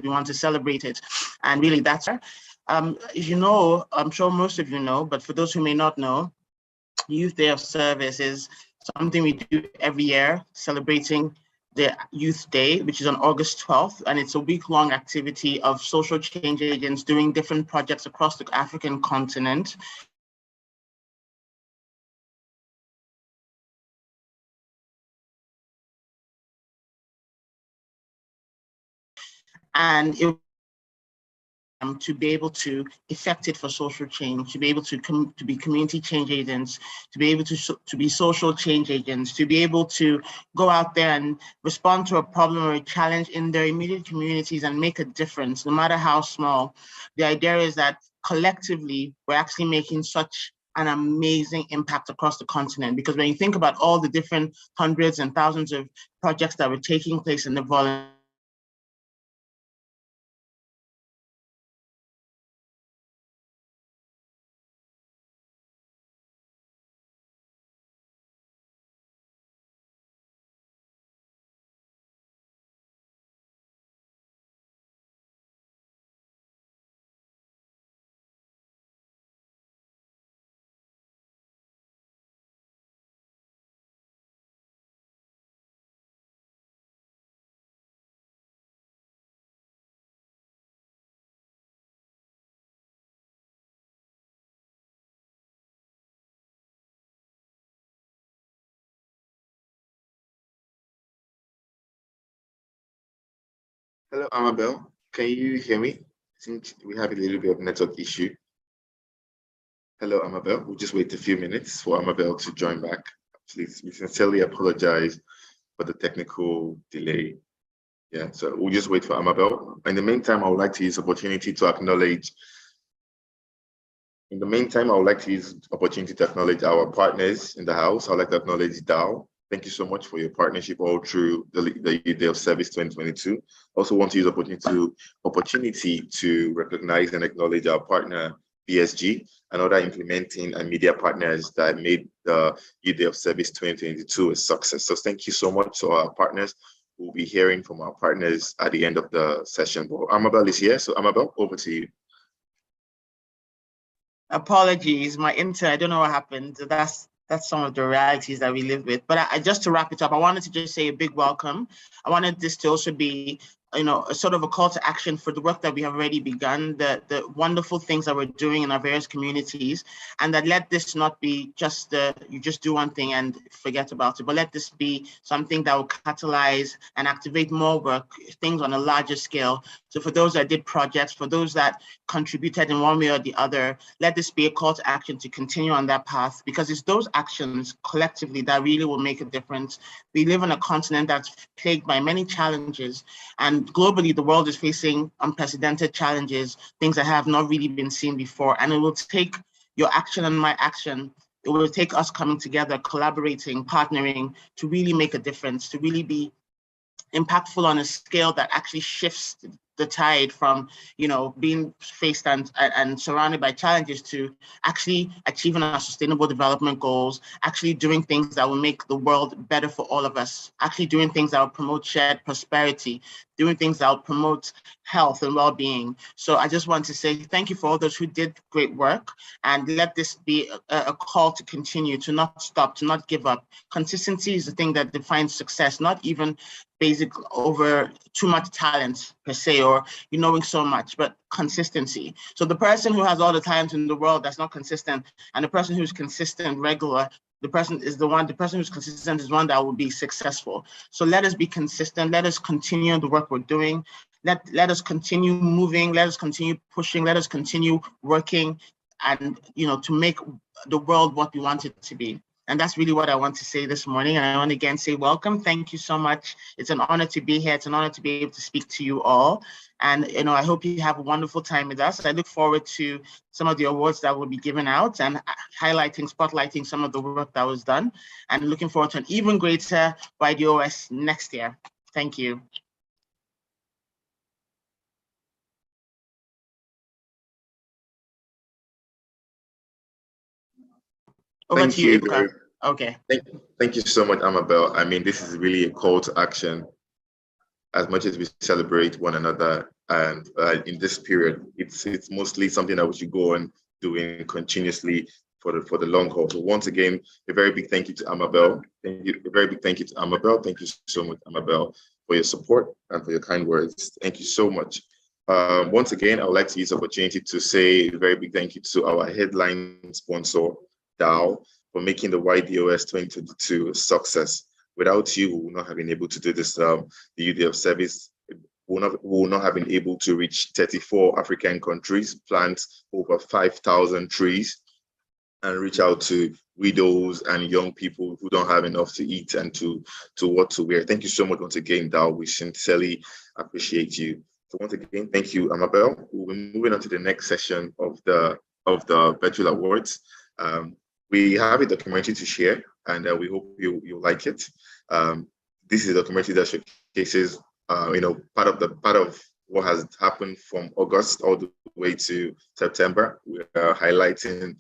we want to celebrate it. And really that's, you know, I'm sure most of you know, but for those who may not know, Youth Day of Service is something we do every year, celebrating the Youth Day, which is on August 12th, and it's a week-long activity of social change agents doing different projects across the African continent. And to be able to effect it for social change, to be able to be community change agents, to be able to be social change agents, to be able to go out there and respond to a problem or a challenge in their immediate communities and make a difference, no matter how small. The idea is that collectively, we're actually making such an amazing impact across the continent, because when you think about all the different hundreds and thousands of projects that were taking place in the volunteer, Hello, Amabel. Can you hear me? I think we have a little bit of network issue. Hello, Amabel. We'll just wait a few minutes for Amabel to join back. Please, we sincerely apologize for the technical delay. Yeah, so we'll just wait for Amabel. In the meantime, I would like to use opportunity to acknowledge. In the meantime, I would like to use opportunity to acknowledge our partners in the house. I'd like to acknowledge DAO. Thank you so much for your partnership all through the Youth Day of Service 2022. Also want to use opportunity to recognize and acknowledge our partner, PSG, and other implementing and media partners that made the Youth Day of Service 2022 a success. So thank you so much to our partners. We'll be hearing from our partners at the end of the session. But Amabel is here, so Amabel, over to you. Apologies, my internet, I don't know what happened. That's some of the realities that we live with. But I just to wrap it up, I wanted to just say a big welcome. I wanted this to also be, you know, a sort of a call to action for the work that we have already begun, the wonderful things that we're doing in our various communities, and that let this not be just you just do one thing and forget about it, but let this be something that will catalyze and activate more work, things on a larger scale. So for those that did projects, for those that contributed in one way or the other, let this be a call to action to continue on that path, because it's those actions collectively that really will make a difference. We live on a continent that's plagued by many challenges, and globally, the world is facing unprecedented challenges, things that have not really been seen before. And it will take your action and my action. It will take us coming together, collaborating, partnering to really make a difference, to really be impactful on a scale that actually shifts the tide from, you know, being faced and surrounded by challenges to actually achieving our sustainable development goals, actually doing things that will make the world better for all of us, actually doing things that will promote shared prosperity, doing things that will promote health and well-being. So I just want to say thank you for all those who did great work, and let this be a call to continue, to not stop, to not give up. Consistency is the thing that defines success, not even basic over too much talent per se, or you knowing so much, but consistency. So the person who has all the talent in the world that's not consistent, and the person who's consistent, regular, the person who's consistent is one that will be successful. So let us be consistent. Let us continue the work we're doing. Let us continue moving. Let us continue pushing. Let us continue working, and, you know, to make the world what we want it to be. And that's really what I want to say this morning. And I want to again say welcome. Thank you so much. It's an honor to be here. It's an honor to be able to speak to you all. And, you know, I hope you have a wonderful time with us. I look forward to some of the awards that will be given out and spotlighting some of the work that was done, and looking forward to an even greater YDOS next year. Thank you. Over to you, Ibuka. Okay. Thank you so much, Amabel. I mean, this is really a call to action. As much as we celebrate one another And in this period, it's mostly something that we should go on doing continuously for the long haul. So once again, a very big thank you to Amabel. Thank you, a very big thank you to Amabel. Thank you so much, Amabel, for your support and for your kind words. Thank you so much. Once again, I would like to use the opportunity to say a very big thank you to our headline sponsor, Dow, for making the YDOS 2022 a success. Without you, we would not have been able to do this. The UDF service will not have been able to reach 34 African countries, plant over 5,000 trees, and reach out to widows and young people who don't have enough to eat and to what to wear. Thank you so much once again, Dow. We sincerely appreciate you. So once again, thank you, Amabel. We'll be moving on to the next session of the virtual awards. We have a documentary to share, and we hope you like it. This is a documentary that showcases, part of what has happened from August all the way to September. We are highlighting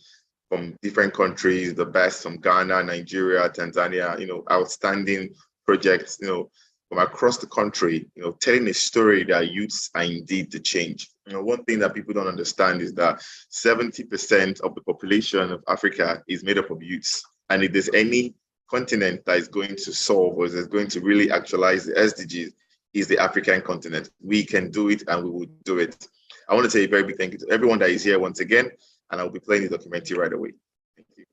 from different countries, the best from Ghana, Nigeria, Tanzania, outstanding projects, from across the country, telling a story that youths are indeed the change. One thing that people don't understand is that 70% of the population of Africa is made up of youths. And if there's any continent that is going to solve or is going to really actualize the SDGs, is the African continent. We can do it and we will do it. I want to say a very big thank you to everyone that is here once again, and I'll be playing the documentary right away. Thank you.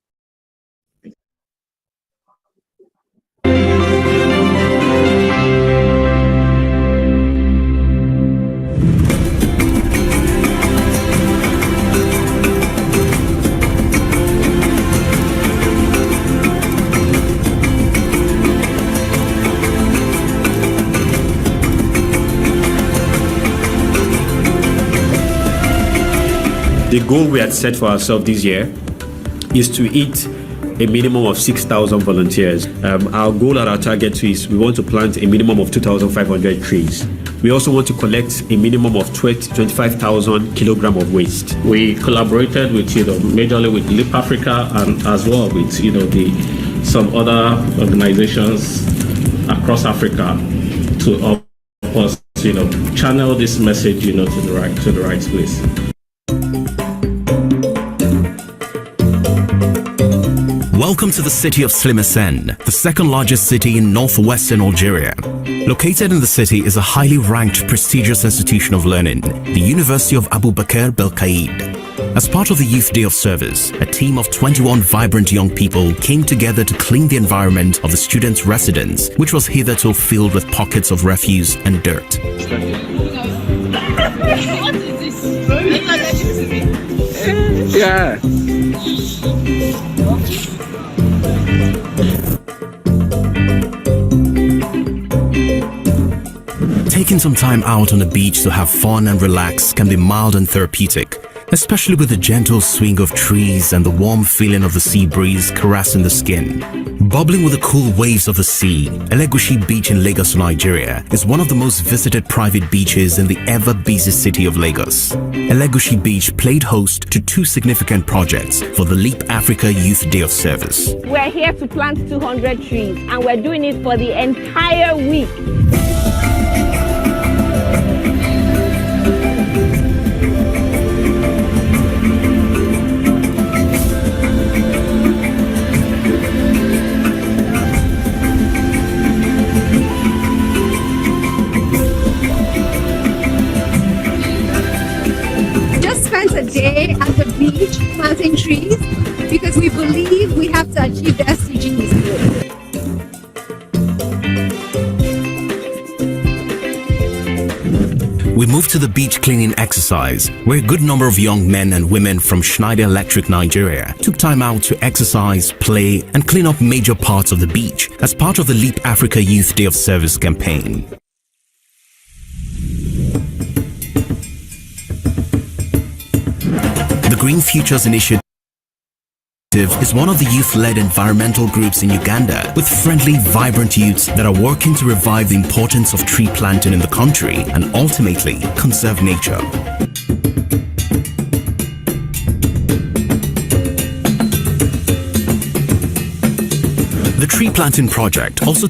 The goal we had set for ourselves this year is to hit a minimum of 6,000 volunteers. Our goal and our target is we want to plant a minimum of 2,500 trees. We also want to collect a minimum of 25,000 kilograms of waste. We collaborated with, majorly with LEAP Africa and as well with, some other organizations across Africa to help us, channel this message, to the right place. Welcome to the city of Slimesen, the second largest city in northwestern Algeria. Located in the city is a highly ranked, prestigious institution of learning, the University of Abu Bakr Belkaid. As part of the Youth Day of Service, a team of 21 vibrant young people came together to clean the environment of the students' residence, which was hitherto filled with pockets of refuse and dirt. What is this? Yeah. Taking some time out on the beach to have fun and relax can be mild and therapeutic, especially with the gentle swing of trees and the warm feeling of the sea breeze caressing the skin. Bubbling with the cool waves of the sea, Elegushi Beach in Lagos, Nigeria is one of the most visited private beaches in the ever-busy city of Lagos. Elegushi Beach played host to two significant projects for the LEAP Africa Youth Day of Service. We're here to plant 200 trees and we're doing it for the entire week. A day at the beach planting trees because we believe we have to achieve the SDGs. We moved to the beach cleaning exercise, where a good number of young men and women from Schneider Electric Nigeria took time out to exercise, play, and clean up major parts of the beach as part of the LEAP Africa Youth Day of Service campaign. The Green Futures Initiative is one of the youth-led environmental groups in Uganda with friendly, vibrant youths that are working to revive the importance of tree planting in the country and ultimately conserve nature. The tree planting project also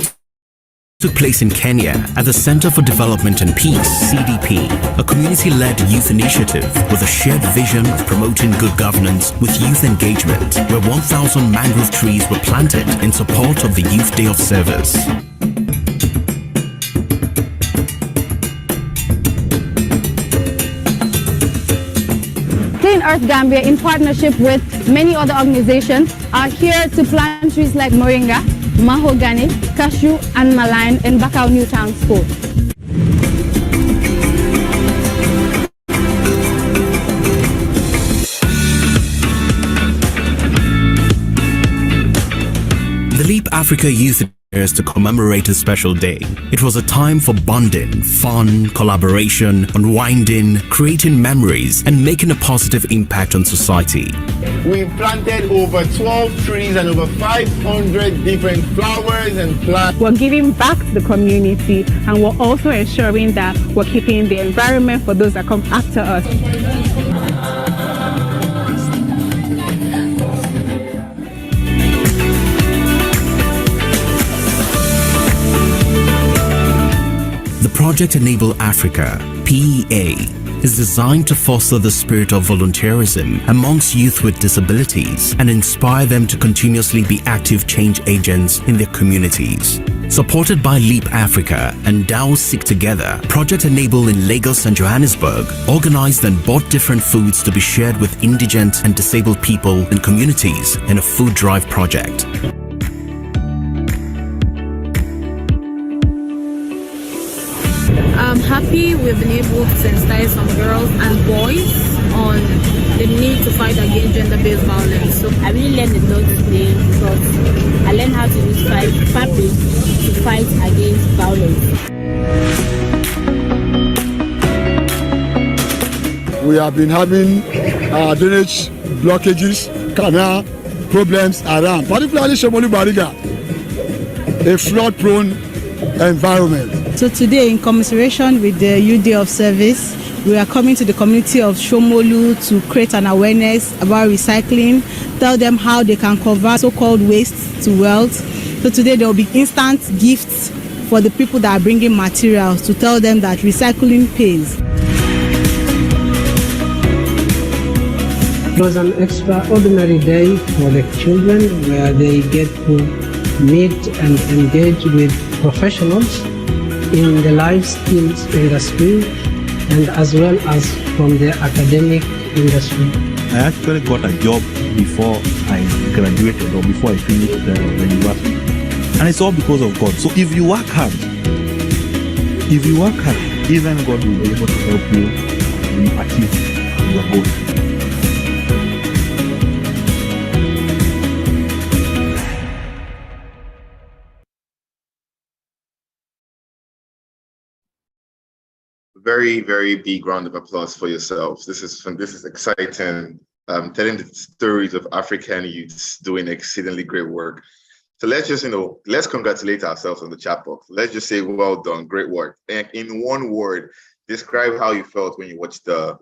took place in Kenya at the Center for Development and Peace, CDP, a community-led youth initiative with a shared vision of promoting good governance with youth engagement, where 1,000 mangrove trees were planted in support of the Youth Day of Service. Clean Earth Gambia, in partnership with many other organizations, are here to plant trees like moringa, mahogany, cashew, and maline in Bakau Newtown School. The Leap Africa Youth is to commemorate a special day. It was a time for bonding, fun, collaboration, unwinding, creating memories, and making a positive impact on society. We planted over 12 trees and over 500 different flowers and plants. We're giving back to the community, and we're also ensuring that we're keeping the environment for those that come after us. The Project Enable Africa, PEA, is designed to foster the spirit of volunteerism amongst youth with disabilities and inspire them to continuously be active change agents in their communities. Supported by Leap Africa and DAOs Stick Together, Project Enable in Lagos and Johannesburg organized and bought different foods to be shared with indigent and disabled people and communities in a food drive project. I'm happy we've been able to sensitize some girls and boys on the need to fight against gender-based violence. So I really learned a lot today because I learned how to use fabric to fight against violence. We have been having drainage blockages, canal problems around, particularly Shomolu Bariga, a flood-prone environment. So today, in commiseration with the Youth Day of Service, we are coming to the community of Shomolu to create an awareness about recycling, tell them how they can convert so-called waste to wealth. So today there will be instant gifts for the people that are bringing materials to tell them that recycling pays. It was an extraordinary day for the children where they get to meet and engage with professionals in the life skills industry and as well as from the academic industry. I actually got a job before I graduated or before I finished the university. And it's all because of God. So if you work hard, even God will be able to help you achieve your goals. Very, very big round of applause for yourselves. This is exciting. Telling the stories of African youths doing exceedingly great work. So let's just, let's congratulate ourselves on the chat box. Let's just say, well done, great work. And in one word, describe how you felt when you watched the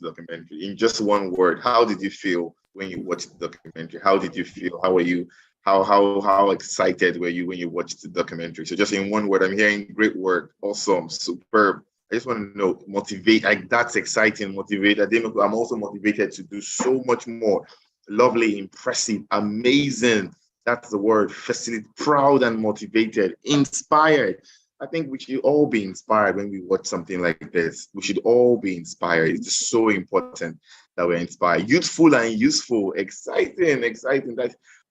documentary. In just one word, how did you feel when you watched the documentary? How did you feel? How were you? How excited were you when you watched the documentary? So just in one word, I'm hearing great work, awesome, superb. I just want to know, motivate, that's exciting, motivated. I'm also motivated to do so much more. Lovely, impressive, amazing. That's the word. Facilitate, proud and motivated, inspired. I think we should all be inspired when we watch something like this. We should all be inspired. It's so important that we're inspired. Youthful and useful, exciting.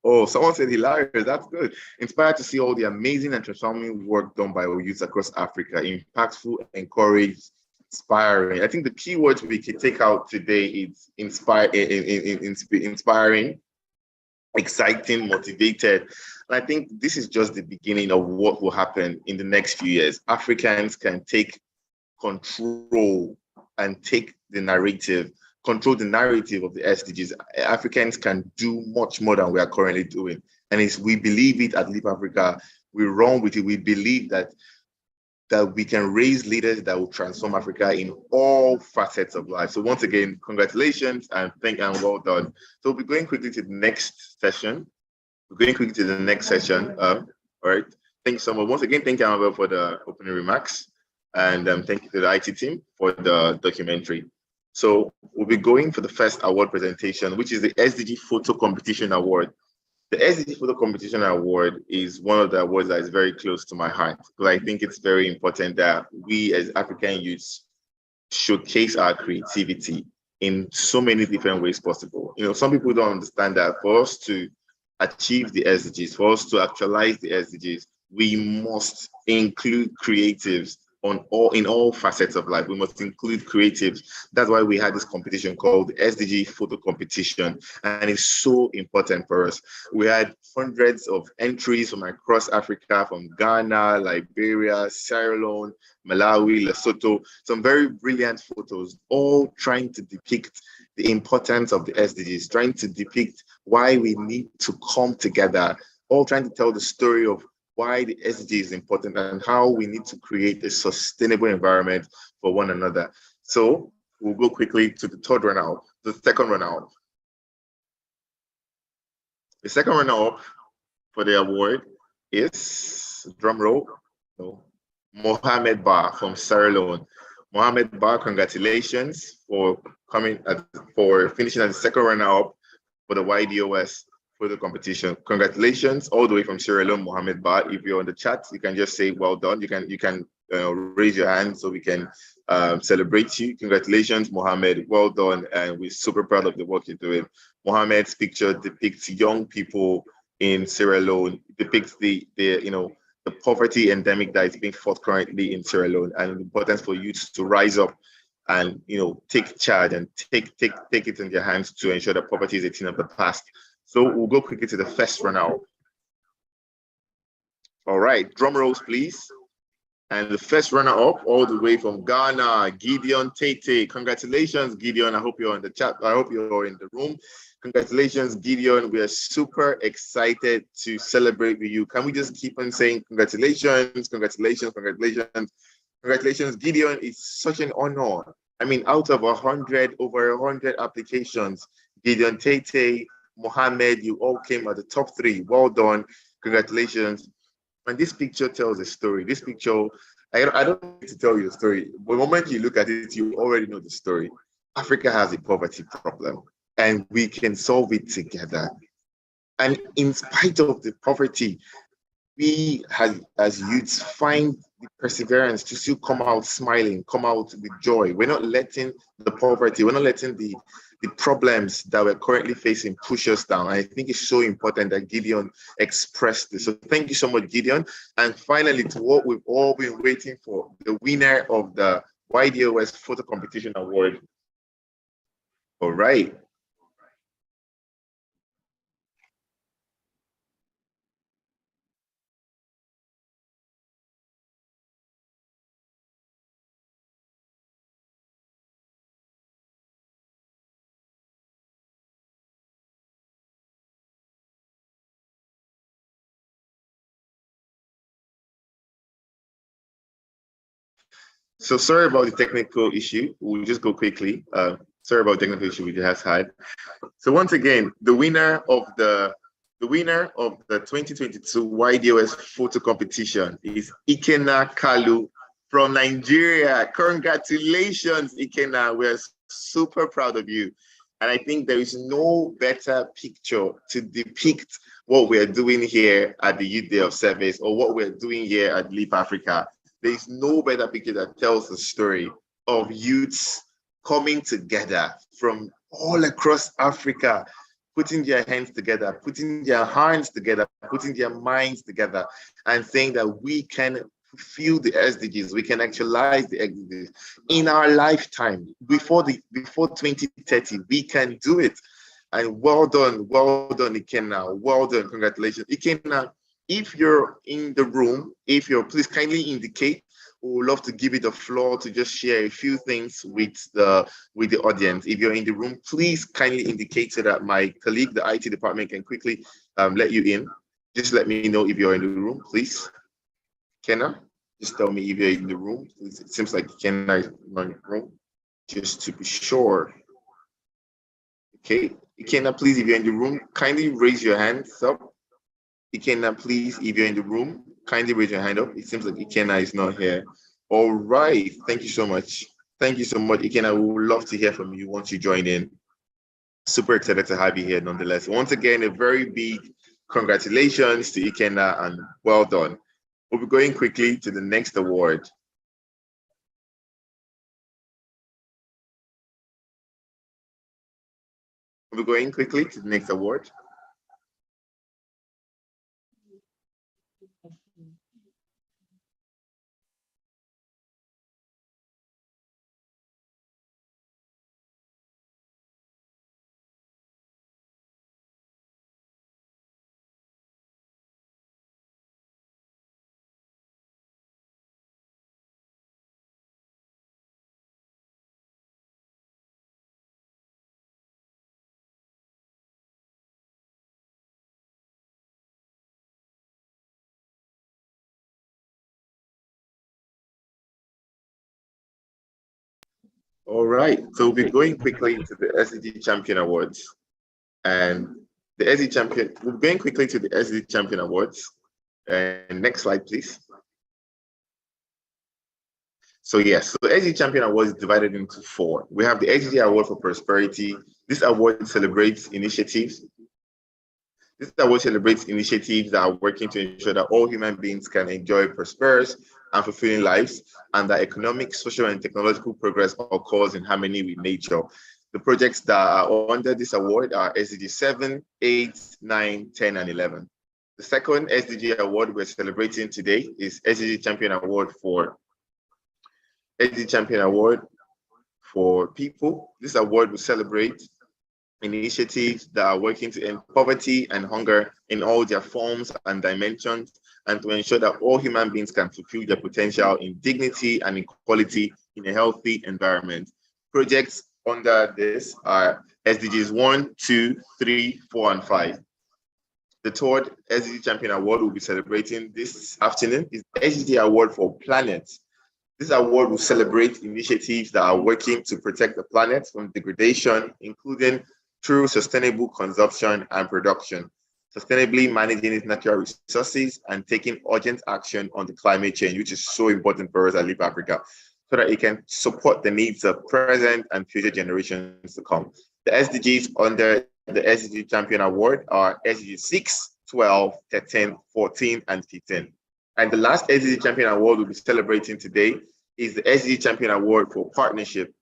Oh, someone said hilarious. That's good. Inspired to see all the amazing and transforming work done by our youth across Africa. Impactful, encouraged, inspiring. I think the key words we can take out today is inspiring, exciting, motivated. And I think this is just the beginning of what will happen in the next few years. Africans can take control and control the narrative of the SDGs. Africans can do much more than we are currently doing. And we believe it at Leap Africa. We run with it. We believe that we can raise leaders that will transform Africa in all facets of life. So once again, congratulations and well done. So we'll be going quickly to the next session. All right. Thank you so much. Once again, thank you, Amabel, for the opening remarks. And thank you to the IT team for the documentary. So we'll be going for the first award presentation, which is the SDG Photo Competition Award. The SDG Photo Competition Award is one of the awards that is very close to my heart, because I think it's very important that we as African youths showcase our creativity in so many different ways possible. You know, some people don't understand that for us to achieve the SDGs, for us to actualize the SDGs, we must include creatives in all facets of life. We must include creatives. That's why we had this competition called the SDG Photo Competition, and it's so important for us. We had hundreds of entries from across Africa, from Ghana, Liberia, Sierra Leone, Malawi, Lesotho, some very brilliant photos, all trying to depict the importance of the SDGs, trying to depict why we need to come together, all trying to tell the story of why the SDG is important and how we need to create a sustainable environment for one another. So we'll go quickly to the third runner-up, the second runner-up. The second runner-up for the award is, drum roll, Mohamed Ba from Sierra Leone. Mohamed Ba, congratulations for finishing as the second runner-up for the YDOS for the competition. Congratulations all the way from Sierra Leone, Mohamed Ba. If you're on the chat, you can just say well done. You can raise your hand so we can celebrate you. Congratulations, Mohamed. Well done, and we're super proud of the work you're doing. Mohamed's picture depicts young people in Sierra Leone, depicts the poverty endemic that is being fought currently in Sierra Leone, and the importance for youth to rise up and take charge and take it in their hands to ensure that poverty is a thing of the past. So we'll go quickly to the first runner-up. All right, drum rolls, please. And the first runner-up, all the way from Ghana, Gideon Tete. Congratulations, Gideon. I hope you're in the chat. I hope you're in the room. Congratulations, Gideon. We are super excited to celebrate with you. Can we just keep on saying congratulations, congratulations, congratulations, congratulations, Gideon? It's such an honor. I mean, out of over 100 applications, Gideon Tete, Mohammed, you all came at the top 3. Well done. Congratulations. And this picture tells a story. This picture, I don't need to tell you the story. But the moment you look at it, you already know the story. Africa has a poverty problem, and we can solve it together. And in spite of the poverty, we as youths find the perseverance to still come out smiling, come out with joy. We're not letting the poverty, we're not letting the problems that we're currently facing push us down. I think it's so important that Gideon expressed this. So thank you so much, Gideon. And finally, to what we've all been waiting for, the winner of the YDOS Photo Competition Award. All right. So sorry about the technical issue. We'll just go quickly. Sorry about the technical issue we just had. So once again, the winner of the 2022 YDOS photo competition is Ikenna Kalu from Nigeria. Congratulations, Ikenna. We're super proud of you. And I think there is no better picture to depict what we're doing here at the Youth Day of Service or what we're doing here at Leap Africa. There's no better picture that tells the story of youths coming together from all across Africa, putting their hands together, putting their hands together, putting their minds together, and saying that we can fulfill the SDGs, we can actualize the SDGs in our lifetime. Before 2030, we can do it. And well done, Ikenna. Well done, congratulations. Ikenna, if you're in the room, please kindly indicate. We would love to give you the floor to just share a few things with the audience. If you're in the room, please kindly indicate so that my colleague, the IT department, can quickly let you in. Just let me know if you're in the room, please. Ikenna, just tell me if you're in the room. It seems like Ikenna is not in the room, just to be sure. Okay, Ikenna, please, if you're in the room, kindly raise your hands up. Ikenna, please, if you're in the room, Kindly raise your hand up. It seems like Ikenna is not here. All right. Thank you so much. Thank you so much, Ikenna. We would love to hear from you once you join in. Super excited to have you here nonetheless. Once again, a very big congratulations to Ikenna and well done. We'll be going quickly to the next award. We'll be going quickly to the next award. All right, so we'll be going quickly into the SDG Champion Awards. And the SDG Champion, we'll be going quickly to the SDG Champion Awards. And next slide, please. So yes, so the SDG Champion Award is divided into 4. We have the SDG Award for Prosperity. This award celebrates initiatives. This award celebrates initiatives that are working to ensure that all human beings can enjoy prosperous and fulfilling lives, and that economic, social, and technological progress occurs in harmony with nature. The projects that are under this award are SDG 7, 8, 9, 10, and 11. The second SDG award we're celebrating today is SDG Champion Award for People. This award will celebrate initiatives that are working to end poverty and hunger in all their forms and dimensions, and to ensure that all human beings can fulfill their potential in dignity and equality in a healthy environment. Projects under this are SDGs 1, 2, 3, 4, and 5. The third SDG Champion Award we'll be celebrating this afternoon is the SDG Award for Planet. This award will celebrate initiatives that are working to protect the planet from degradation, including through sustainable consumption and production, sustainably managing its natural resources, and taking urgent action on the climate change, which is so important for us at Live Africa, so that it can support the needs of present and future generations to come. The SDGs under the SDG Champion Award are SDG 6, 12, 13, 14, and 15. And the last SDG Champion Award we'll be celebrating today is the SDG Champion Award for Partnership.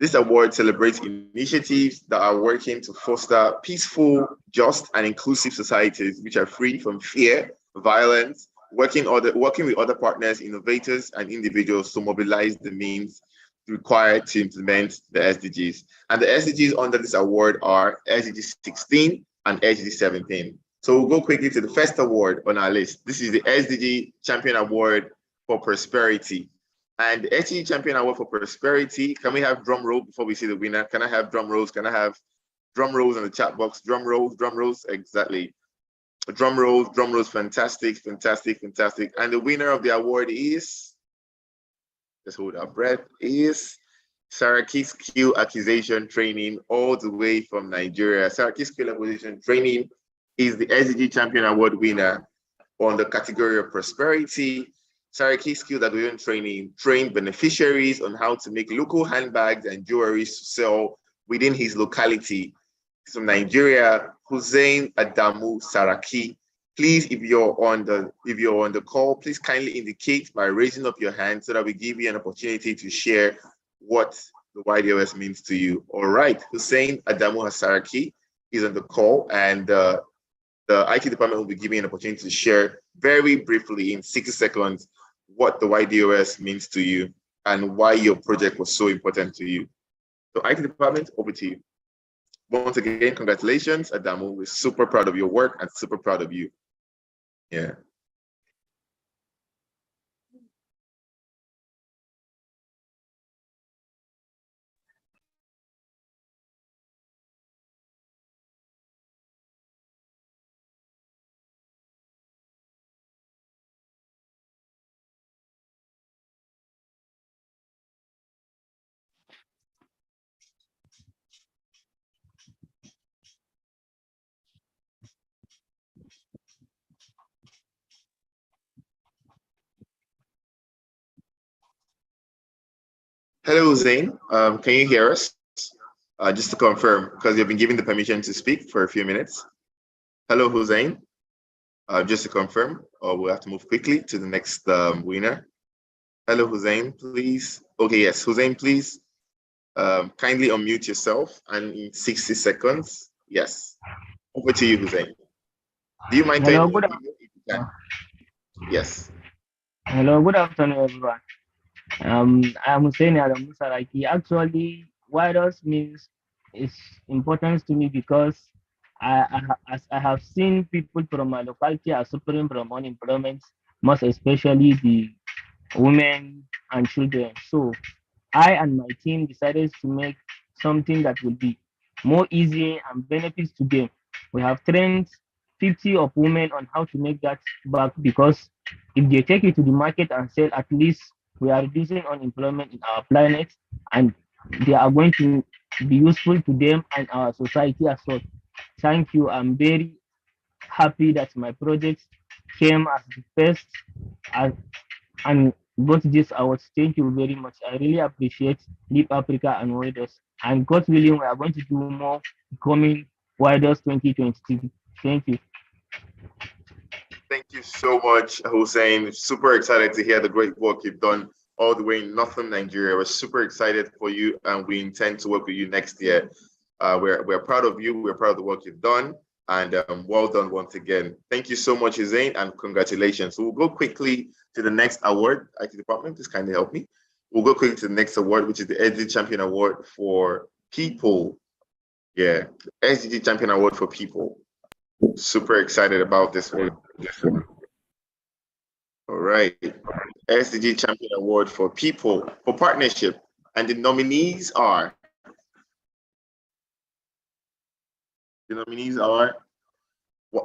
This award celebrates initiatives that are working to foster peaceful, just, and inclusive societies which are free from fear, violence, working with other partners, innovators, and individuals to mobilize the means required to implement the SDGs. And the SDGs under this award are SDG 16 and SDG 17. So we'll go quickly to the first award on our list. This is the SDG Champion Award for Prosperity. And the SDG Champion Award for Prosperity, can we have drum roll before we see the winner? Can I have drum rolls? Can I have drum rolls in the chat box? Drum rolls, exactly. Drum rolls, fantastic. And the winner of the award is, let's hold our breath, is Saraki Skill Acquisition Training, all the way from Nigeria. Saraki Skill Acquisition Training is the SDG Champion Award winner on the category of Prosperity. Saraki Skill Acquisition Training trained beneficiaries on how to make local handbags and jewelry to sell within his locality. He's from Nigeria, Hussein Adamu Saraki. Please, if you're on the call, please kindly indicate by raising up your hand so that we give you an opportunity to share what the YDOS means to you. All right, Hussein Adamu Saraki is on the call, and the IT department will be giving an opportunity to share very briefly in 60 seconds what the YDOS means to you and why your project was so important to you. So IT department, over to you. Once again, congratulations, Adamu. We're super proud of your work and super proud of you. Yeah. Hello, Zane. Can you hear us? Just to confirm, because you've been given the permission to speak for a few minutes. Hello, Hussein. Just to confirm, or we'll have to move quickly to the next winner. Hello, Hussein, please. Okay, yes, Hussein, please. Kindly unmute yourself and in 60 seconds. Yes. Over to you, Hussein. Do you mind Hello, playing the video if you can? Yes. Hello, good afternoon, everyone. I'm Hussein Adam Musaraki. Actually, YDOS means it's important to me because as I have seen people from my locality are suffering from unemployment, most especially the women and children. So I and my team decided to make something that will be more easy and benefits to them. We have trained 50 of women on how to make that bag because if they take it to the market and sell, at least we are reducing unemployment in our planet and they are going to be useful to them and our society as well. Thank you. I'm very happy that my project came as the first and got this awards. Thank you very much. I really appreciate Leap Africa and YDOS. And God willing, we are going to do more coming YDOS 2023. Thank you. Thank you so much, Hussein. Super excited to hear the great work you've done all the way in Northern Nigeria. We're super excited for you and we intend to work with you next year. We're proud of you. We're proud of the work you've done. And well done once again. Thank you so much, Hussein, and congratulations. So we'll go quickly to the next award. IT department, please kindly help me. We'll go quickly to the next award, which is the SDG Champion Award for People. Yeah, SDG Champion Award for People. Super excited about this one. All right, SDG Champion Award for People for Partnership. And the nominees are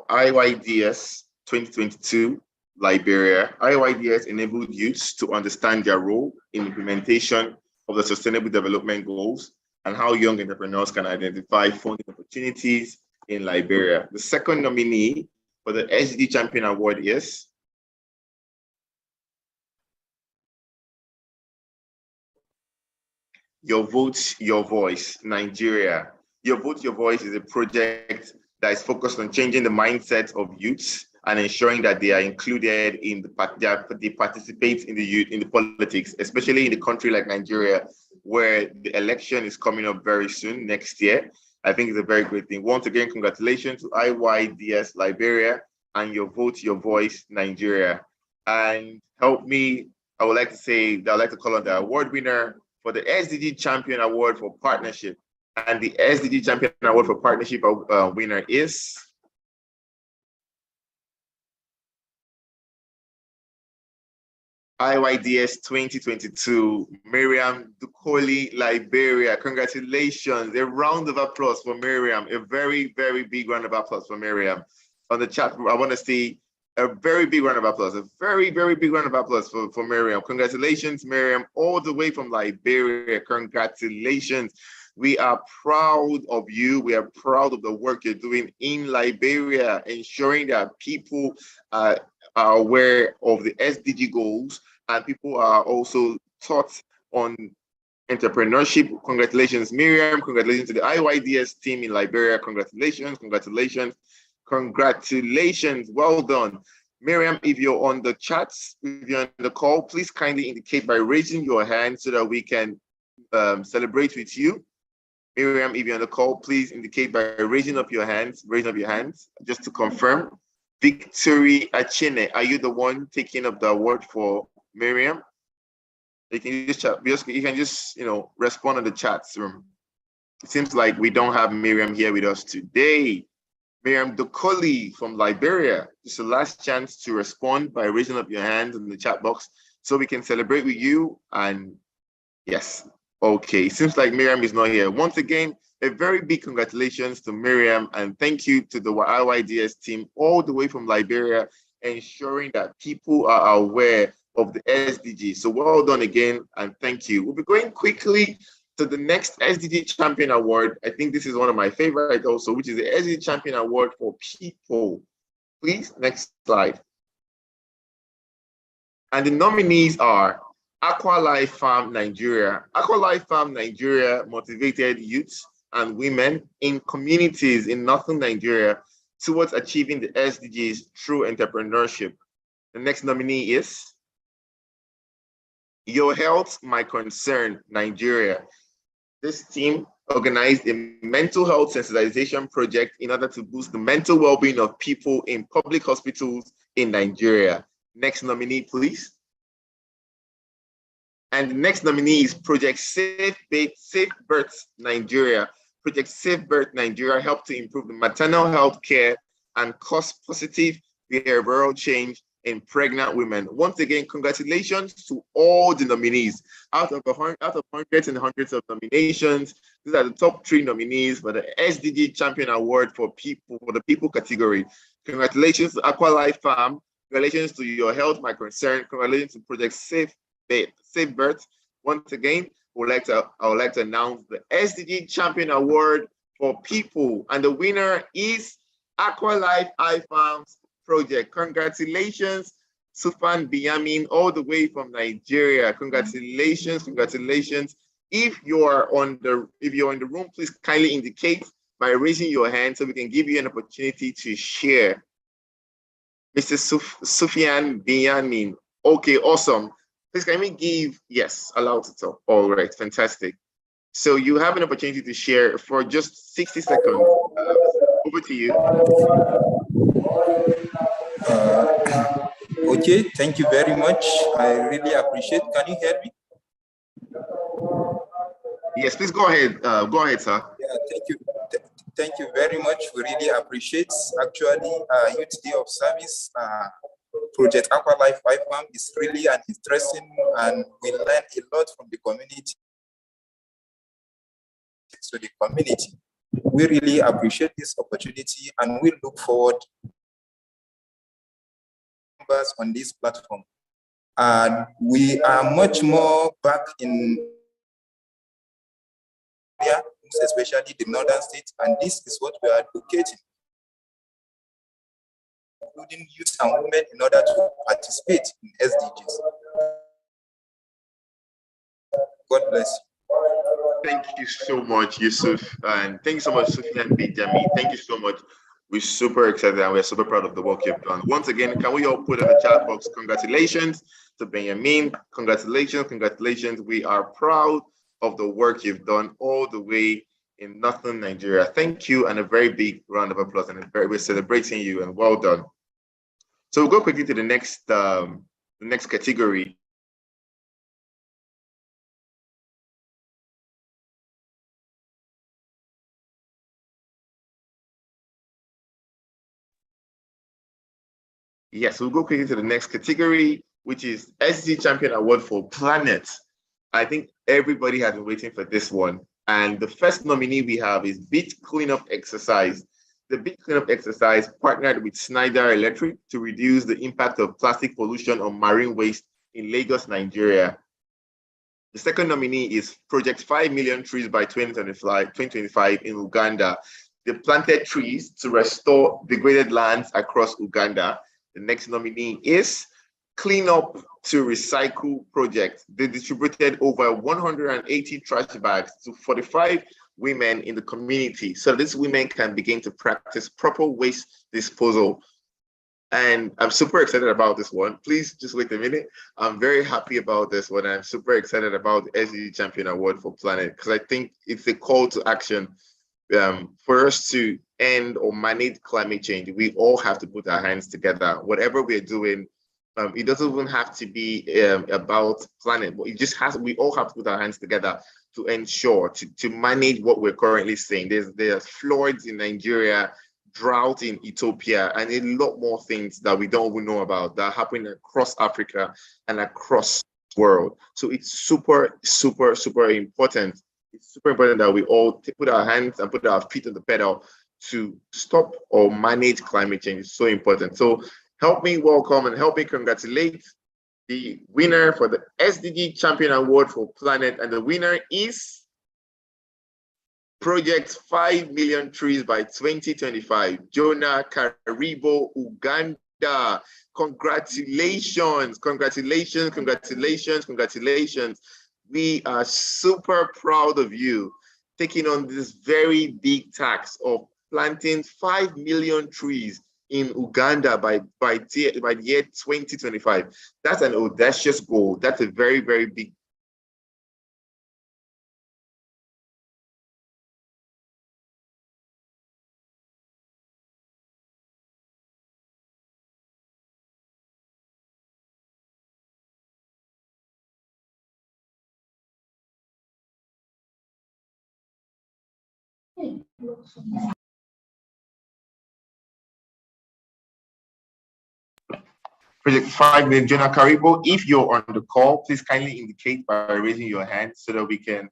IYDS 2022 Liberia. IYDS enabled youths to understand their role in implementation of the Sustainable Development Goals and how young entrepreneurs can identify funding opportunities in Liberia. The second nominee for the SDG Champion Award is Your Vote, Your Voice, Nigeria. Your Vote, Your Voice is a project that is focused on changing the mindset of youths and ensuring that they are included in they participate in the politics, especially in a country like Nigeria, where the election is coming up very soon next year. I think it's a very great thing. Once again, congratulations to IYDS Liberia and Your Vote, Your Voice, Nigeria. And help me, I would like to call on the award winner for the SDG Champion Award for Partnership. And the SDG Champion Award for Partnership winner is IYDS 2022, Miriam Dukoli, Liberia. Congratulations. A round of applause for Miriam. A very, very big round of applause for Miriam. On the chat, I want to see a very big round of applause. A very, very big round of applause for Miriam. Congratulations, Miriam, all the way from Liberia. Congratulations. We are proud of you. We are proud of the work you're doing in Liberia, ensuring that people are aware of the SDG goals and people are also taught on entrepreneurship. Congratulations, Miriam. Congratulations to the IYDS team in Liberia. Congratulations, congratulations, congratulations. Well done. Miriam, if you're on the chats, if you're on the call, please kindly indicate by raising your hand so that we can celebrate with you. Miriam, if you're on the call, please indicate by raising up your hands, just to confirm. Victory Achine, are you the one taking up the award for Miriam? You can just respond on the chat room. It seems like we don't have Miriam here with us today. Miriam Dukoli from Liberia, just a last chance to respond by raising up your hand in the chat box so we can celebrate with you. And yes, okay, seems like Miriam is not here. Once again, a very big congratulations to Miriam and thank you to the IYDS team all the way from Liberia, ensuring that people are aware of the SDG. So well done again and thank you. We'll be going quickly to the next SDG Champion Award. I think this is one of my favorites also, which is the SDG Champion Award for People. Please, next slide. And the nominees are Aqualife Farm Nigeria. Aqualife Farm Nigeria motivated youths and women in communities in northern Nigeria towards achieving the SDGs through entrepreneurship. The next nominee is Your Health, My Concern, Nigeria. This team organized a mental health sensitization project in order to boost the mental well-being of people in public hospitals in Nigeria. Next nominee, please. And the next nominee is Project Safe Birth Nigeria. Project Safe Birth Nigeria helped to improve the maternal health care and cause positive behavioral change in pregnant women. Once again, congratulations to all the nominees. Out of hundreds and hundreds of nominations, these are the top 3 nominees for the SDG Champion Award for the people category. Congratulations to Aqualife Farm. Congratulations to Your Health, My Concern. Congratulations to Project Safe Birth. Once again, I would like to announce the SDG Champion Award for people, and the winner is Aqualife iFarms Project. Congratulations, Sufan Biyamin, all the way from Nigeria. Congratulations, congratulations. If you're in the room, please kindly indicate by raising your hand so we can give you an opportunity to share. Mr. Sufyan Biyamin. Okay, awesome. Please can we give, yes, allowed to talk. All right, fantastic. So you have an opportunity to share for just 60 seconds. Over to you. Okay, thank you very much. I really appreciate. Can you hear me? Yes, please go ahead. Go ahead, sir. Yeah, thank you. Thank you very much. We really appreciate. Actually, Youth Day of Service Project Aqualife Farm is really an interesting, and we learn a lot from the community. So the community, we really appreciate this opportunity, and we look forward on this platform. And we are much more back in, especially the northern states, and this is what we are advocating, including youth and women, in order to participate in SDGs. God bless you. Thank you so much, Yusuf, and thank you so much, Sufyan Bijami. Thank you so much. We're super excited and we're super proud of the work you've done. Once again, can we all put in the chat box, congratulations to Benjamin, congratulations, congratulations. We are proud of the work you've done all the way in northern Nigeria. Thank you, and a very big round of applause, and we're celebrating you, and well done. So we'll go quickly to the next category. Yes, we'll go quickly to the next category, which is SDG Champion Award for Planet. I think everybody has been waiting for this one. And the first nominee we have is Beach Cleanup Exercise. The Beach Cleanup Exercise partnered with Schneider Electric to reduce the impact of plastic pollution on marine waste in Lagos, Nigeria. The second nominee is Project 5 Million Trees by 2025 in Uganda. They planted trees to restore degraded lands across Uganda. The next nominee is Clean Up to Recycle Project. They distributed over 180 trash bags to 45 women in the community, so these women can begin to practice proper waste disposal. And I'm super excited about this one. Please just wait a minute. I'm very happy about this one. I'm super excited about the SDG Champion Award for Planet, because I think it's a call to action. For us to end or manage climate change, we all have to put our hands together. Whatever we're doing, it doesn't even have to be about planet, but we all have to put our hands together to ensure to manage what we're currently seeing. There's floods in Nigeria, drought in Ethiopia, and a lot more things that we don't even know about that are happening across Africa and across the world. So it's super, super, super important. It's super important that we all put our hands and put our feet on the pedal to stop or manage climate change. It's so important. So help me welcome and help me congratulate the winner for the SDG Champion Award for Planet. And the winner is Project 5 Million Trees by 2025, Jonah Karibo, Uganda. Uganda. Congratulations, congratulations, congratulations, congratulations. We are super proud of you taking on this very big task of planting 5 million trees in Uganda by the year 2025. That's an audacious goal. That's a very, very big. Project 5 million. Jonah Karibo, if you're on the call, please kindly indicate by raising your hand so that we can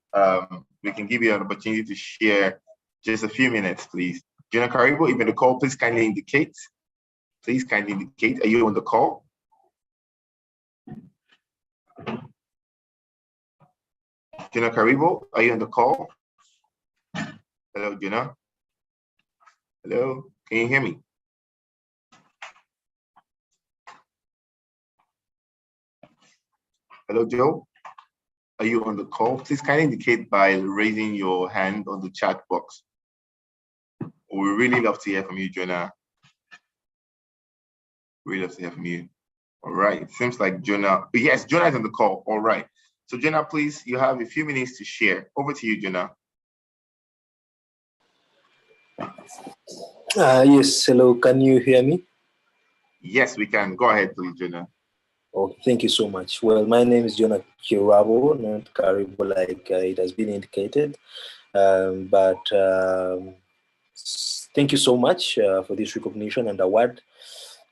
give you an opportunity to share just a few minutes, please. Jonah Karibo, if you're on the call, please kindly indicate. Please kindly indicate. Are you on the call? Jonah Karibo, are you on the call? Hello, Jonah. Hello, can you hear me? Hello, Joe. Are you on the call? Please kindly indicate by raising your hand on the chat box. We really love to hear from you, Jonah. Really love to hear from you. All right. Seems like Jonah. Yes, Jonah is on the call. All right. So, Jonah, please, you have a few minutes to share. Over to you, Jonah. Yes. Hello. Can you hear me? Yes, we can. Go ahead, please, Jonah. Oh, thank you so much. Well, my name is Jonah Kirabo, not Karibo like it has been indicated. Thank you so much for this recognition and award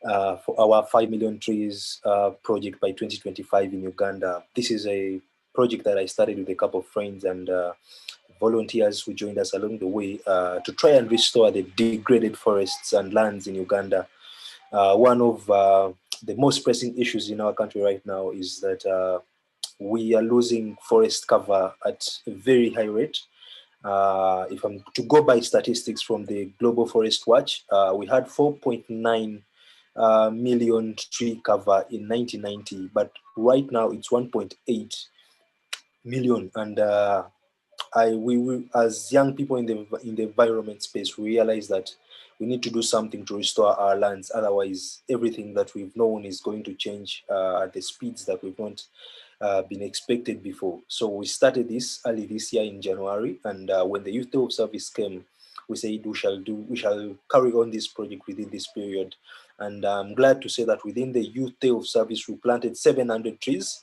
for our 5 million trees project by 2025 in Uganda. This is a project that I started with a couple of friends and volunteers who joined us along the way to try and restore the degraded forests and lands in Uganda. One of the most pressing issues in our country right now is that we are losing forest cover at a very high rate. If I'm to go by statistics from the Global Forest Watch, we had 4.9 million tree cover in 1990, but right now it's 1.8 million. And we as young people in the environment space, we realize that we need to do something to restore our lands. Otherwise, everything that we've known is going to change at the speeds that we've not been expected before. So we started this early this year in January, and when the Youth Day of Service came, we said we shall carry on this project within this period. And I'm glad to say that within the Youth Day of Service, we planted 700 trees.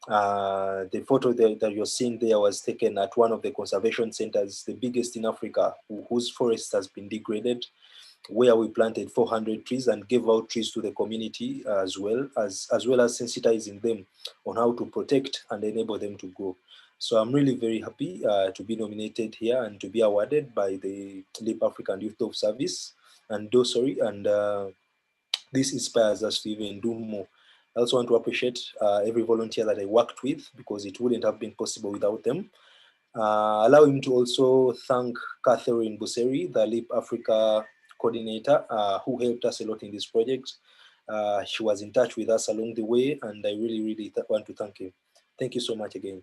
The photo that you're seeing there was taken at one of the conservation centers, the biggest in Africa, whose forest has been degraded, where we planted 400 trees and gave out trees to the community as well as sensitizing them on how to protect and enable them to grow. So I'm really very happy to be nominated here and to be awarded by the Leap African Youth of Service and DOSORI, and this inspires us to even do more. I also want to appreciate every volunteer that I worked with, because it wouldn't have been possible without them. Allow him to also thank Catherine Buseri, the Leap Africa coordinator, who helped us a lot in this project. She was in touch with us along the way, and I really, really want to thank him. Thank you so much again.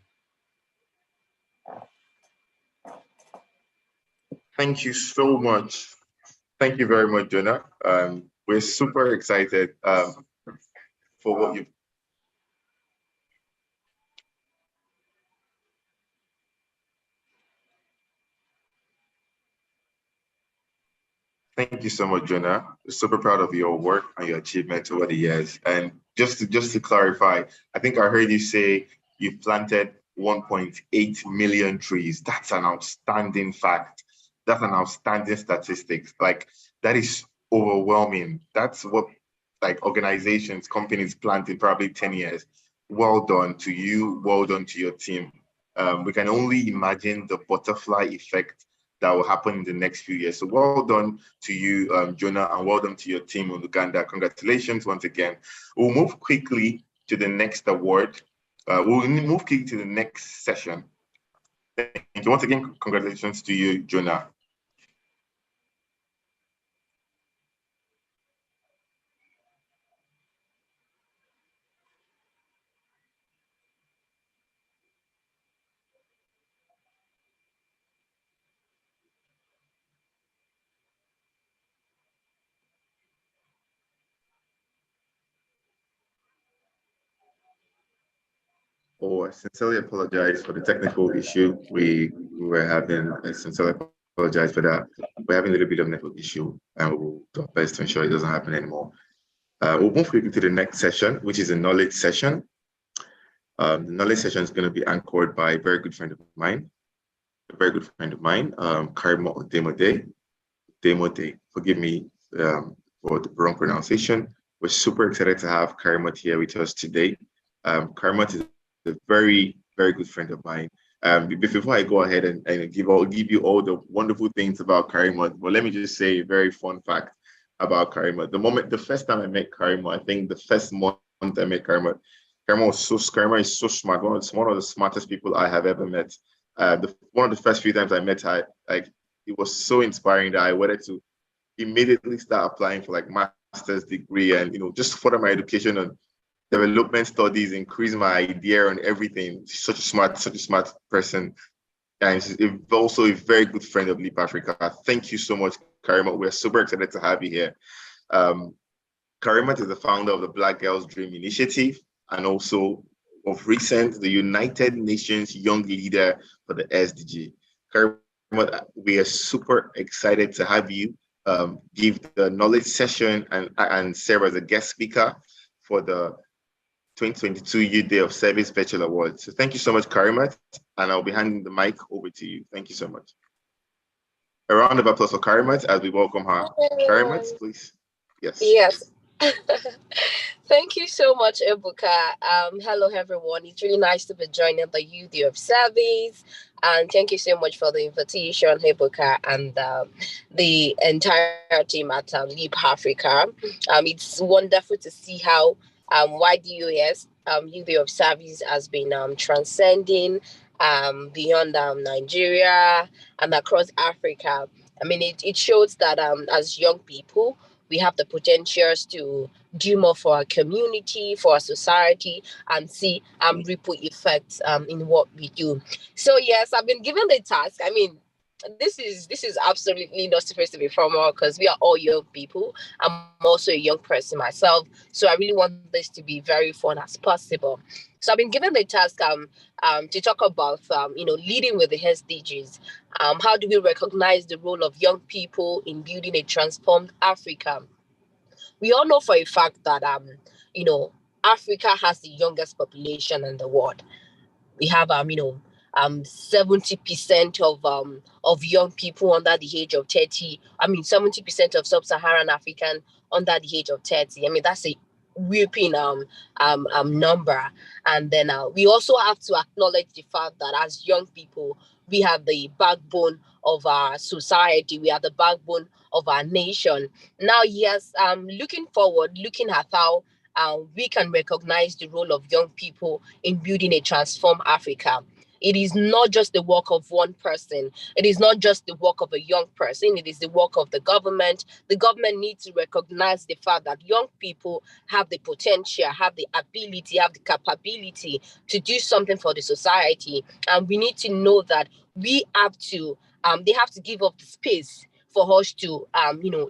Thank you so much. Thank you very much, Jonah. We're super excited for what you've. Thank you so much, Jonah. We're super proud of your work and your achievements over the years. And just to clarify, I think I heard you say you've planted 1.8 million trees. That's an outstanding fact. That's an outstanding statistics. Like, that is overwhelming. That's what like organizations, companies plant in probably 10 years. Well done to you. Well done to your team. We can only imagine the butterfly effect that will happen in the next few years. So well done to you, Jonah, and well done to your team in Uganda. Congratulations once again. We'll move quickly to the next award. We'll move quickly to the next session. Thank you. Once again, congratulations to you, Jonah. I sincerely apologize for the technical issue we were having. I sincerely apologize for that. We're having a little bit of network issue, and we'll do our best to ensure it doesn't happen anymore. We'll move quickly to the next session, which is a knowledge session. The knowledge session is going to be anchored by a very good friend of mine, Karimo Demode. Forgive me for the wrong pronunciation. We're super excited to have Karimot here with us today. Karimot is a very, very good friend of mine. Before I go ahead and give you all the wonderful things about Karimot, but let me just say a very fun fact about Karimot. The first time I met Karimot, I think the first month I met Karimot, Karimot is so smart. One of the smartest people I have ever met. One of the first few times I met her, like, it was so inspiring that I wanted to immediately start applying for like master's degree and just further my education on development studies, increase my idea on everything. She's such a smart person, and she's also a very good friend of Leap Africa. Thank you so much, Karimot. We're super excited to have you here. Karimot is the founder of the Black Girls Dream Initiative, and also of recent, the United Nations Young Leader for the SDG. Karimot, we are super excited to have you give the knowledge session and serve as a guest speaker for the 2022 Youth Day of Service Virtual Awards. So thank you so much, Karimot, and I'll be handing the mic over to you. Thank you so much. A round of applause for Karimot as we welcome her. Karimot, please. Yes. Yes. Thank you so much, Ebuka. Hello, everyone. It's really nice to be joining the Youth Day of Service. And thank you so much for the invitation, Ebuka, and the entire team at Leap Africa. It's wonderful to see how YDOS, Youth Day of Service, has been transcending beyond Nigeria and across Africa. I mean, it shows that as young people, we have the potentials to do more for our community, for our society, and see ripple effects in what we do. So yes, I've been given the task. I mean, this is absolutely not supposed to be formal because we are all young people. I'm also a young person myself, so I really want this to be very fun as possible. So I've been given the task to talk about leading with the SDGs. How do we recognize the role of young people in building a transformed Africa? We all know for a fact that Africa has the youngest population in the world. We have 70% of young people under the age of 30. 70% of sub-Saharan African under the age of 30. I mean, that's a whooping number. And then we also have to acknowledge the fact that as young people, we have the backbone of our society. We are the backbone of our nation. Now, yes, looking forward, looking at how we can recognize the role of young people in building a transformed Africa. It is not just the work of one person. It is not just the work of a young person. It is the work of the government. The government needs to recognize the fact that young people have the potential, have the ability, have the capability to do something for the society. And we need to know that we have to, they have to give up the space for us to,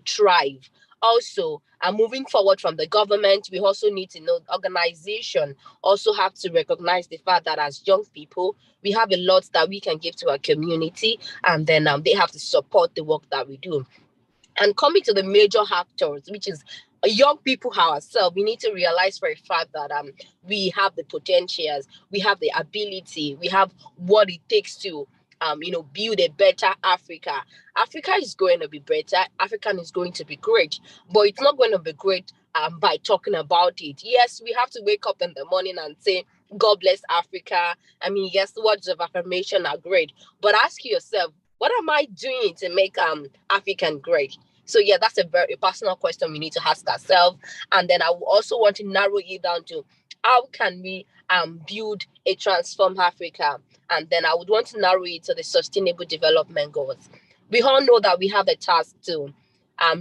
thrive. Also, moving forward from the government, we also need to know organization also have to recognize the fact that as young people, we have a lot that we can give to our community, and then they have to support the work that we do. And coming to the major actors, which is young people ourselves, we need to realize for a fact that we have the potentials, we have the ability, we have what it takes to build a better Africa. Africa is going to be better. Africa is going to be great, but it's not going to be great by talking about it. Yes, we have to wake up in the morning and say, God bless Africa. I mean, yes, words of affirmation are great, but ask yourself, what am I doing to make African great? So yeah, that's a very personal question we need to ask ourselves. And then I also want to narrow it down to how can we build a transformed Africa? And then I would want to narrow it to the Sustainable Development Goals. We all know that we have a task to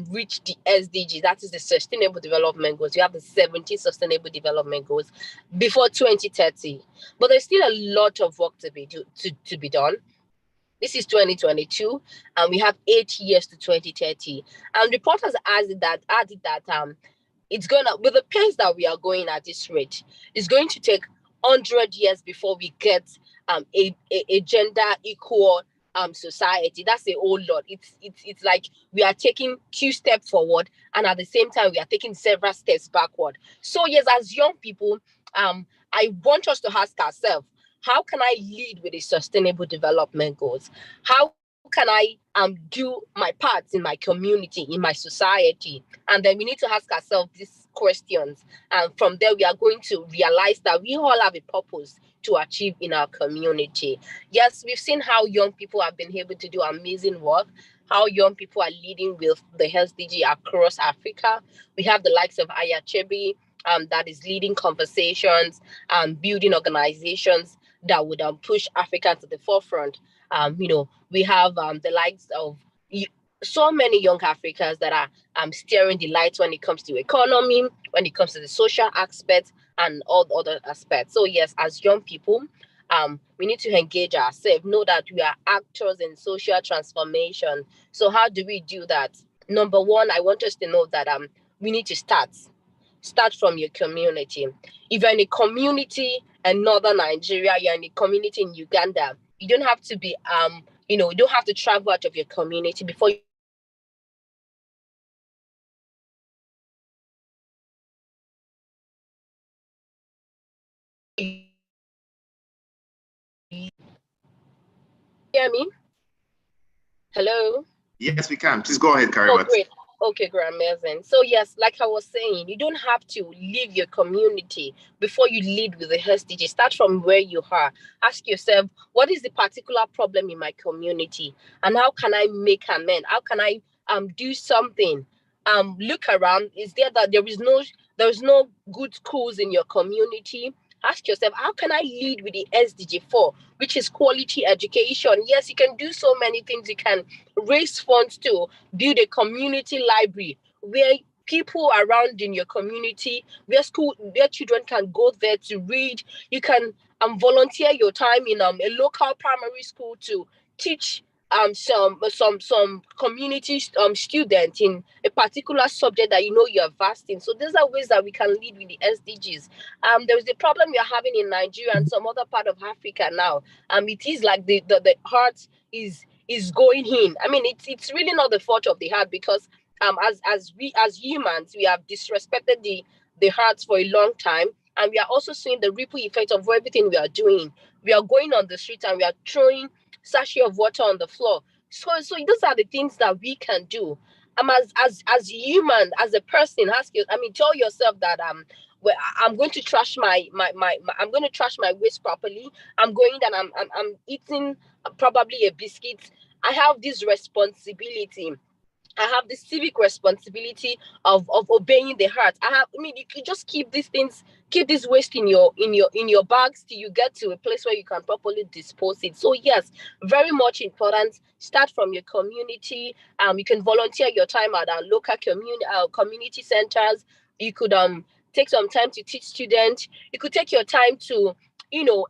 reach the SDG, that is the Sustainable Development Goals. We have the 17 Sustainable Development Goals before 2030. But there's still a lot of work to be done. This is 2022, and we have 8 years to 2030. And reporters added that it's gonna, with the pace that we are going at this rate, it's going to take 100 years before we get a gender equal society. That's a whole lot. It's like we are taking 2 steps forward, and at the same time we are taking several steps backward. So yes, as young people, I want us to ask ourselves, how can I lead with the sustainable development goals? How can I do my part in my community, in my society? And then we need to ask ourselves these questions. And from there, we are going to realize that we all have a purpose to achieve in our community. Yes, we've seen how young people have been able to do amazing work, how young people are leading with the SDG across Africa. We have the likes of Ayachebi, that is leading conversations, building organizations that would push Africa to the forefront. We have the likes of so many young Africans that are steering the lights when it comes to economy, when it comes to the social aspect, and all the other aspects. So yes, as young people, we need to engage ourselves, know that we are actors in social transformation. So how do we do that? Number one, I want us to know that we need to start from your community. If you're in a community in northern Nigeria, you're in a community in Uganda, you don't have to be you don't have to travel out of your community before you hear me? Hello? Yes, we can. Please go ahead, Oh, Karimat. great. Okay, great, amazing. So yes, like I was saying, you don't have to leave your community before you lead with the SDG. Start from where you are. Ask yourself, what is the particular problem in my community, and how can I make amend? How can I do something? Look around. Is there that there is no good schools in your community? Ask yourself, how can I lead with the SDG 4, which is quality education? Yes, you can do so many things. You can raise funds to build a community library where people around in your community, where children can go there to read. You can volunteer your time in a local primary school to teach some community student in a particular subject that you're vast in. So these are ways that we can lead with the SDGs. There is a problem we are having in Nigeria and some other part of Africa now. It is like the heart is going in. I mean, it's really not the fault of the heart, because as humans, we have disrespected the hearts for a long time, and we are also seeing the ripple effect of everything we are doing. We are going on the street and we are throwing sachet of water on the floor. So those are the things that we can do. As human, as a person, tell yourself that well, I'm going to trash I'm going to trash my waste properly. I'm going and I'm eating probably a biscuit. I have this responsibility. I have the civic responsibility of obeying the heart. You could just keep these things, keep this waste in your bags till you get to a place where you can properly dispose it. So yes, very much important. Start from your community. You can volunteer your time at our local community centers. You could take some time to teach students. You could take your time to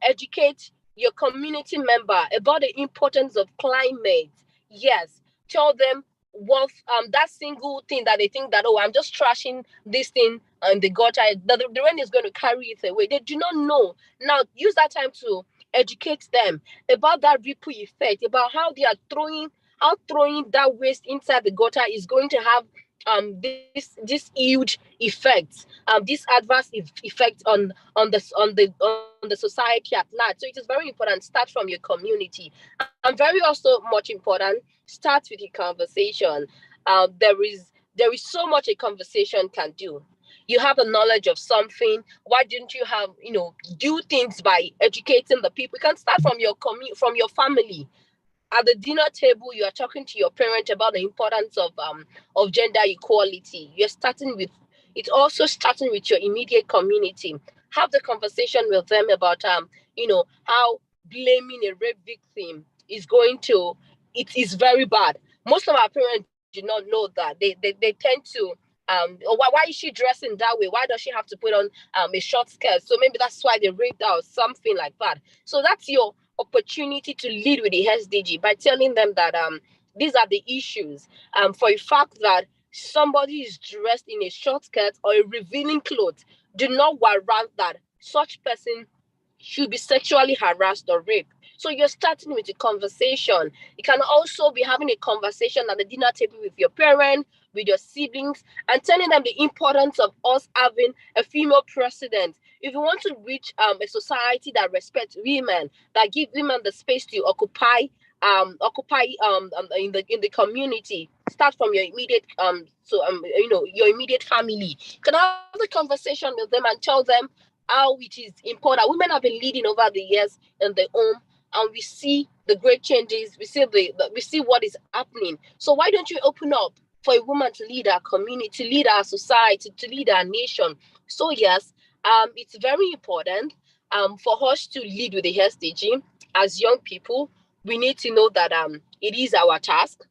educate your community member about the importance of climate. Yes, tell them what that single thing that they think that, oh, I'm just trashing this thing and the gutter, the rain is going to carry it away. They do not know. Now use that time to educate them about that ripple effect, about how they are throwing that waste inside the gutter is going to have this huge effect, this adverse effect on the society at large. So it is very important. Start from your community, and very also much important. Start with a conversation. There is so much a conversation can do. You have a knowledge of something. Why didn't you do things by educating the people? You can start from from your family. At the dinner table, you are talking to your parent about the importance of gender equality. It's also starting with your immediate community. Have the conversation with them about how blaming a rape victim it is very bad. Most of our parents do not know that. They tend to why is she dressing that way? Why does she have to put on a short skirt? So maybe that's why they raped her or something like that. So that's your opportunity to lead with the SDG by telling them that these are the issues. For a fact that somebody is dressed in a short skirt or a revealing clothes, do not warrant that such person should be sexually harassed or raped. So you're starting with a conversation. You can also be having a conversation at the dinner table with your parent, with your siblings, and telling them the importance of us having a female president. If you want to reach a society that respects women, that give women the space to occupy in the community, start from your immediate your immediate family. You can have the conversation with them and tell them how it is important. Women have been leading over the years in the home, and we see the great changes. We see we see what is happening. So why don't you open up for a woman to lead our community, to lead our society, to lead our nation? So yes, it's very important for us to lead with the SDG. As young people, we need to know that it is our task.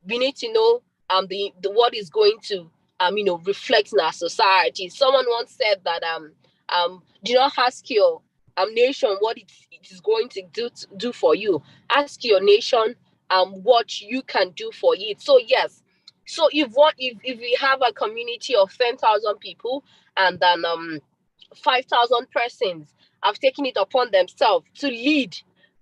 We need to know the what is going to reflect in our society. Someone once said that do not ask your nation what it is going to do for you. Ask your nation what you can do for it. So yes, so if we have a community of 10,000 people, and then 5,000 persons have taken it upon themselves to lead,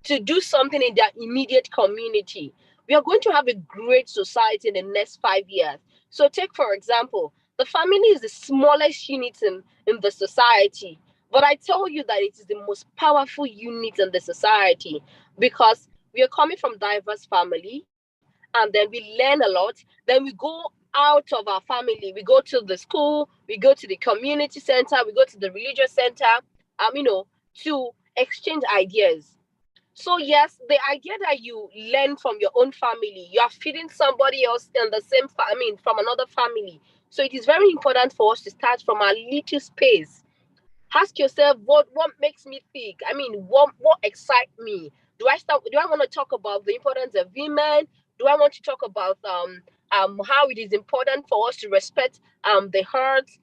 to do something in their immediate community, we are going to have a great society in the next 5 years. So take, for example, the family is the smallest unit in the society. But I tell you that it is the most powerful unit in the society, because we are coming from diverse family, and then we learn a lot. Then we go out of our family. We go to the school, we go to the community center, we go to the religious center, to exchange ideas. So yes, the idea that you learn from your own family, you are feeding somebody else in the same from another family. So it is very important for us to start from our little space. Ask yourself what makes me think. What excites me? Do I want to talk about the importance of women? Do I want to talk about how it is important for us to respect the earth,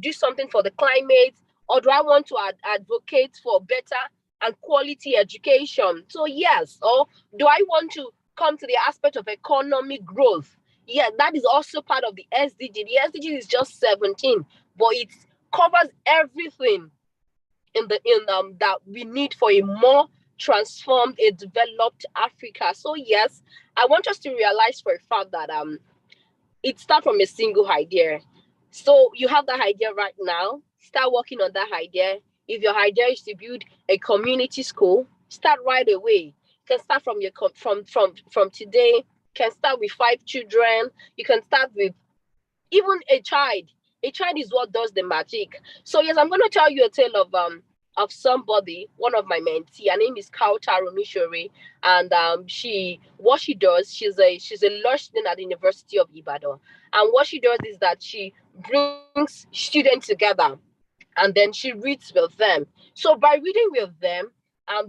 do something for the climate, or do I want to advocate for better and quality education? So yes, or do I want to come to the aspect of economic growth? Yeah, that is also part of the SDG. The SDG is just 17, but it covers everything that we need for a more transformed, a developed Africa. So yes, I want us to realize for a fact that it starts from a single idea. So you have that idea right now. Start working on that idea. If your idea is to build a community school, start right away. You can start from from today. You can start with 5 children. You can start with even a child. A child is what does the magic. So yes, I'm going to tell you a tale of somebody, one of my mentees. Her name is Kautaro Mishori, and what she does, she's a law student at the University of Ibadan, and what she does is that she brings students together, and then she reads with them. So by reading with them,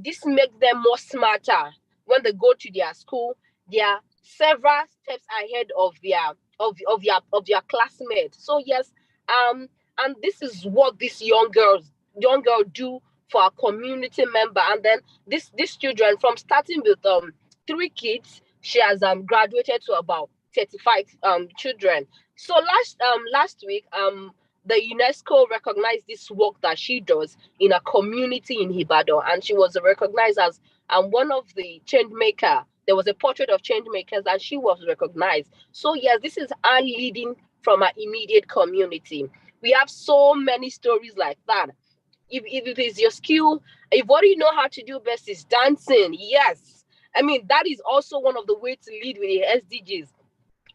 this makes them more smarter. When they go to their school, they are several steps ahead of their classmates. So yes, and this is what these young girl do for a community member. And then these children, from starting with 3 kids, she has graduated to about 35 children. So last week the UNESCO recognized this work that she does in a community in Ibadan, and she was recognized as one of the change maker. There was a portrait of change makers, and she was recognized. So yes, this is her leading from our immediate community. We have so many stories like that. If it is your skill, if what you know how to do best is dancing, yes, that is also one of the ways to lead with the SDGs.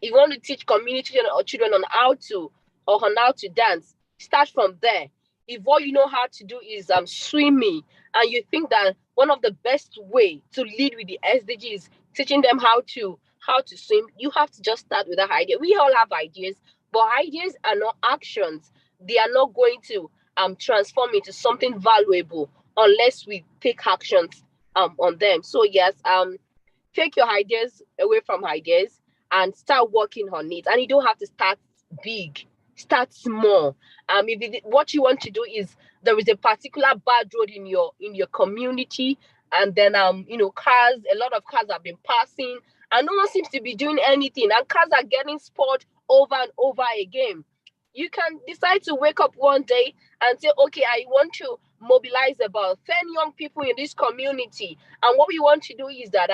If you want to teach community or children on how to dance, start from there. If what you know how to do is swimming, and you think that one of the best way to lead with the SDG is teaching them how to swim, you have to just start with that idea. We all have ideas, but ideas are not actions. They are not going to transform into something valuable unless we take actions on them. So yes, take your ideas away from ideas and start working on it. And you don't have to start big. Start small. What you want to do is, there is a particular bad road in your community, and then a lot of cars have been passing, and no one seems to be doing anything, and cars are getting spoiled over and over again. You can decide to wake up one day and say, okay, I want to mobilize about 10 young people in this community. And what we want to do is that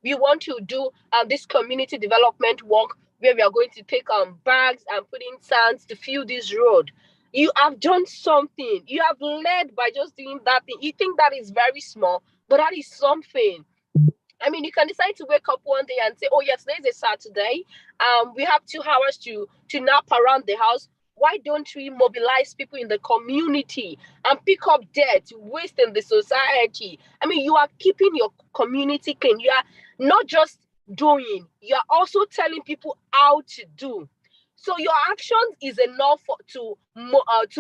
we want to do this community development work where we are going to take bags and put in sands to fill this road. You have done something. You have led by just doing that thing. You think that is very small, but that is something. I mean, you can decide to wake up one day and say, oh, yes, today is a Saturday. We have 2 hours to nap around the house. Why don't we mobilize people in the community and pick up dirt, waste in the society? I mean, you are keeping your community clean. You are not just doing, you are also telling people how to do. So your actions is enough to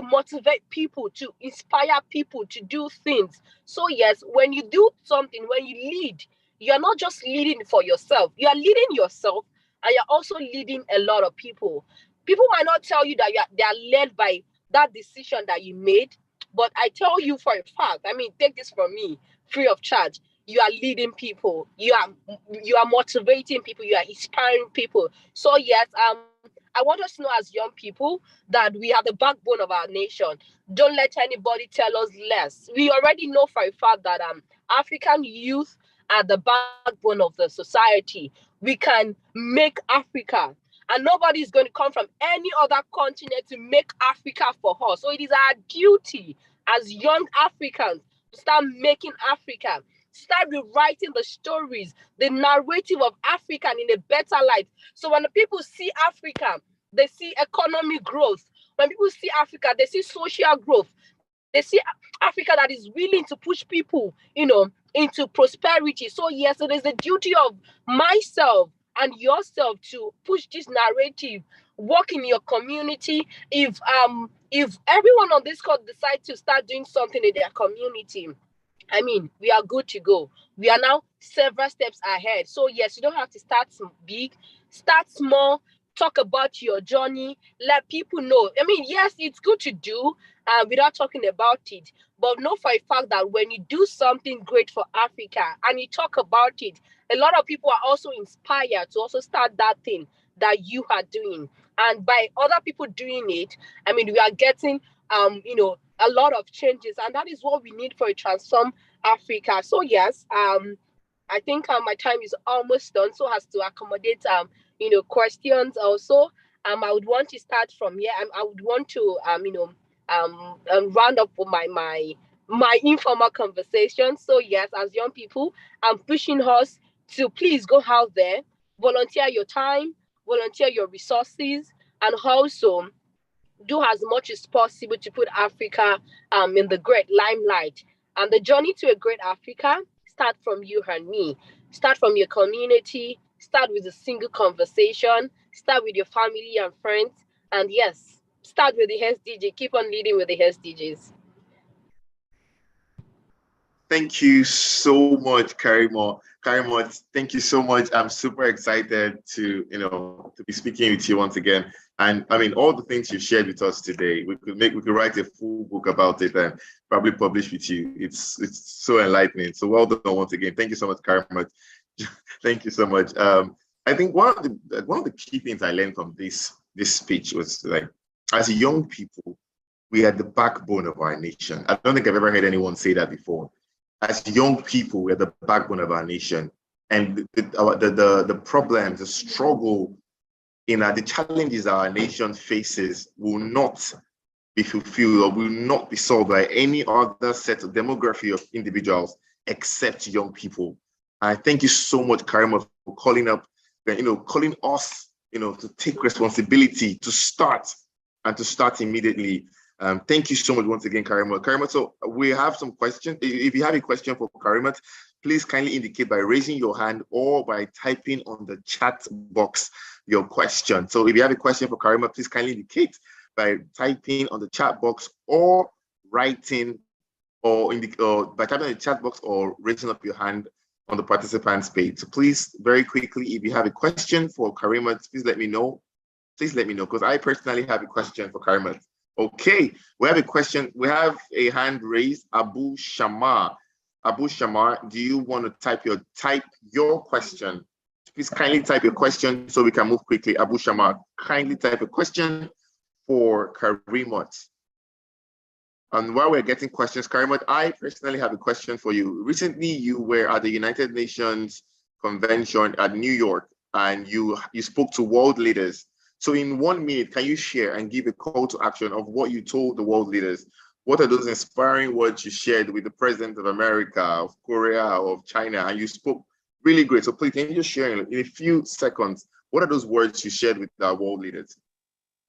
motivate people, to inspire people to do things. So yes, when you do something, when you lead, you're not just leading for yourself. You are leading yourself, and you're also leading a lot of people. People might not tell you that they are led by that decision that you made, but I tell you for a fact, I mean, take this from me, free of charge. You are leading people. You are motivating people. You are inspiring people. So yes, I want us to know as young people that we are the backbone of our nation. Don't let anybody tell us less. We already know for a fact that African youth are the backbone of the society. We can make Africa, and nobody is going to come from any other continent to make Africa for us. So it is our duty as young Africans to start making Africa, start rewriting the stories, the narrative of Africa in a better light. So when the people see Africa, they see economic growth. When people see Africa, they see social growth. They see Africa that is willing to push people, into prosperity. So yes, it is the duty of myself and yourself to push this narrative, work in your community. If everyone on this court decides to start doing something in their community, I mean, we are good to go. We are now several steps ahead. So yes, you don't have to start big, start small. Talk about your journey. Let people know. I mean, yes, it's good to do without talking about it. But know for a fact that when you do something great for Africa and you talk about it, a lot of people are also inspired to also start that thing that you are doing. And by other people doing it, I mean, we are getting, a lot of changes. And that is what we need for a transform Africa. So yes, I think my time is almost done, so as to accommodate questions also. I would want to start from here. I would want to round up my informal conversation. So yes, as young people, I'm pushing us to please go out there, volunteer your time, volunteer your resources, and also do as much as possible to put Africa in the great limelight. And the journey to a great Africa start from you and me. Start from your community. Start with a single conversation. Start with your family and friends. And yes, start with the SDG. Keep on leading with the SDGs. Thank you so much, Karima. Karima, thank you so much. I'm super excited to be speaking with you once again. And I mean, all the things you shared with us today, we could write a full book about it and probably publish with you. It's so enlightening. So well done once again. Thank you so much, Karima. Thank you so much. I think one of the key things I learned from this speech was, like, as young people, we are the backbone of our nation. I don't think I've ever heard anyone say that before. As young people, we are the backbone of our nation, and the problems, the struggle, the challenges our nation faces will not be fulfilled or will not be solved by any other set of demography of individuals except young people. I thank you so much, Karima, for calling us, to take responsibility to start immediately. Thank you so much once again, Karima. Karima, so we have some questions. If you have a question for Karima, please kindly indicate by raising your hand or by typing on the chat box your question. So if you have a question for Karima, please kindly indicate by typing on the chat box or writing or by typing in the chat box or raising up your hand on the participants page. So please, very quickly, if you have a question for Karima, please let me know. Please let me know, because I personally have a question for Karima. Okay, we have a question. We have a hand raised, Abu Shamar. Abu Shamar, do you want to type your question? Please kindly type your question so we can move quickly. Abu Shamar, kindly type a question for Karima. And while we're getting questions, Karimot, I personally have a question for you. Recently, you were at the United Nations Convention at New York, and you spoke to world leaders. So in 1 minute, can you share and give a call to action of what you told the world leaders? What are those inspiring words you shared with the President of America, of Korea, of China, and you spoke really great. So please, can you just share in a few seconds, what are those words you shared with our world leaders?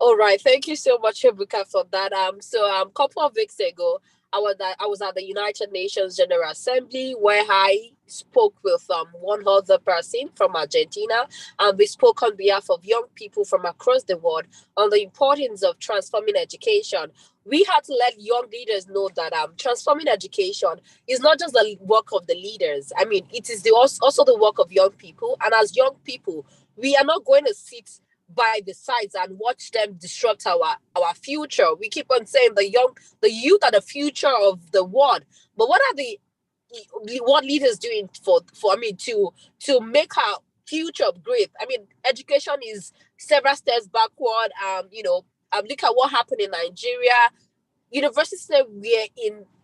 All right, thank you so much, Ebuka, for that. So a couple of weeks ago, I was at the United Nations General Assembly where I spoke with one other person from Argentina, and we spoke on behalf of young people from across the world on the importance of transforming education. We had to let young leaders know that transforming education is not just the work of the leaders. I mean, it is also the work of young people, and as young people, we are not going to sit by the sides and watch them disrupt our future. We keep on saying the youth are the future of the world. But what are the what leaders doing to make our future great? I mean, education is several steps backward. Look at what happened in Nigeria. Universities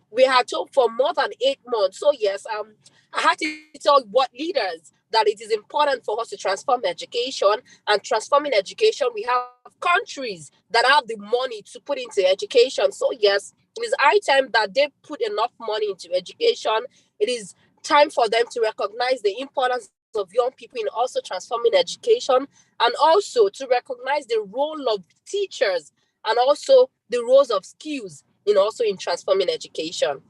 we had told for more than 8 months. So yes, I had to tell what leaders that it is important for us to transform education, and transforming education, we have countries that have the money to put into education. So yes, it is high time that they put enough money into education. It is time for them to recognize the importance of young people in also transforming education, and also to recognize the role of teachers and also the roles of skills in transforming education.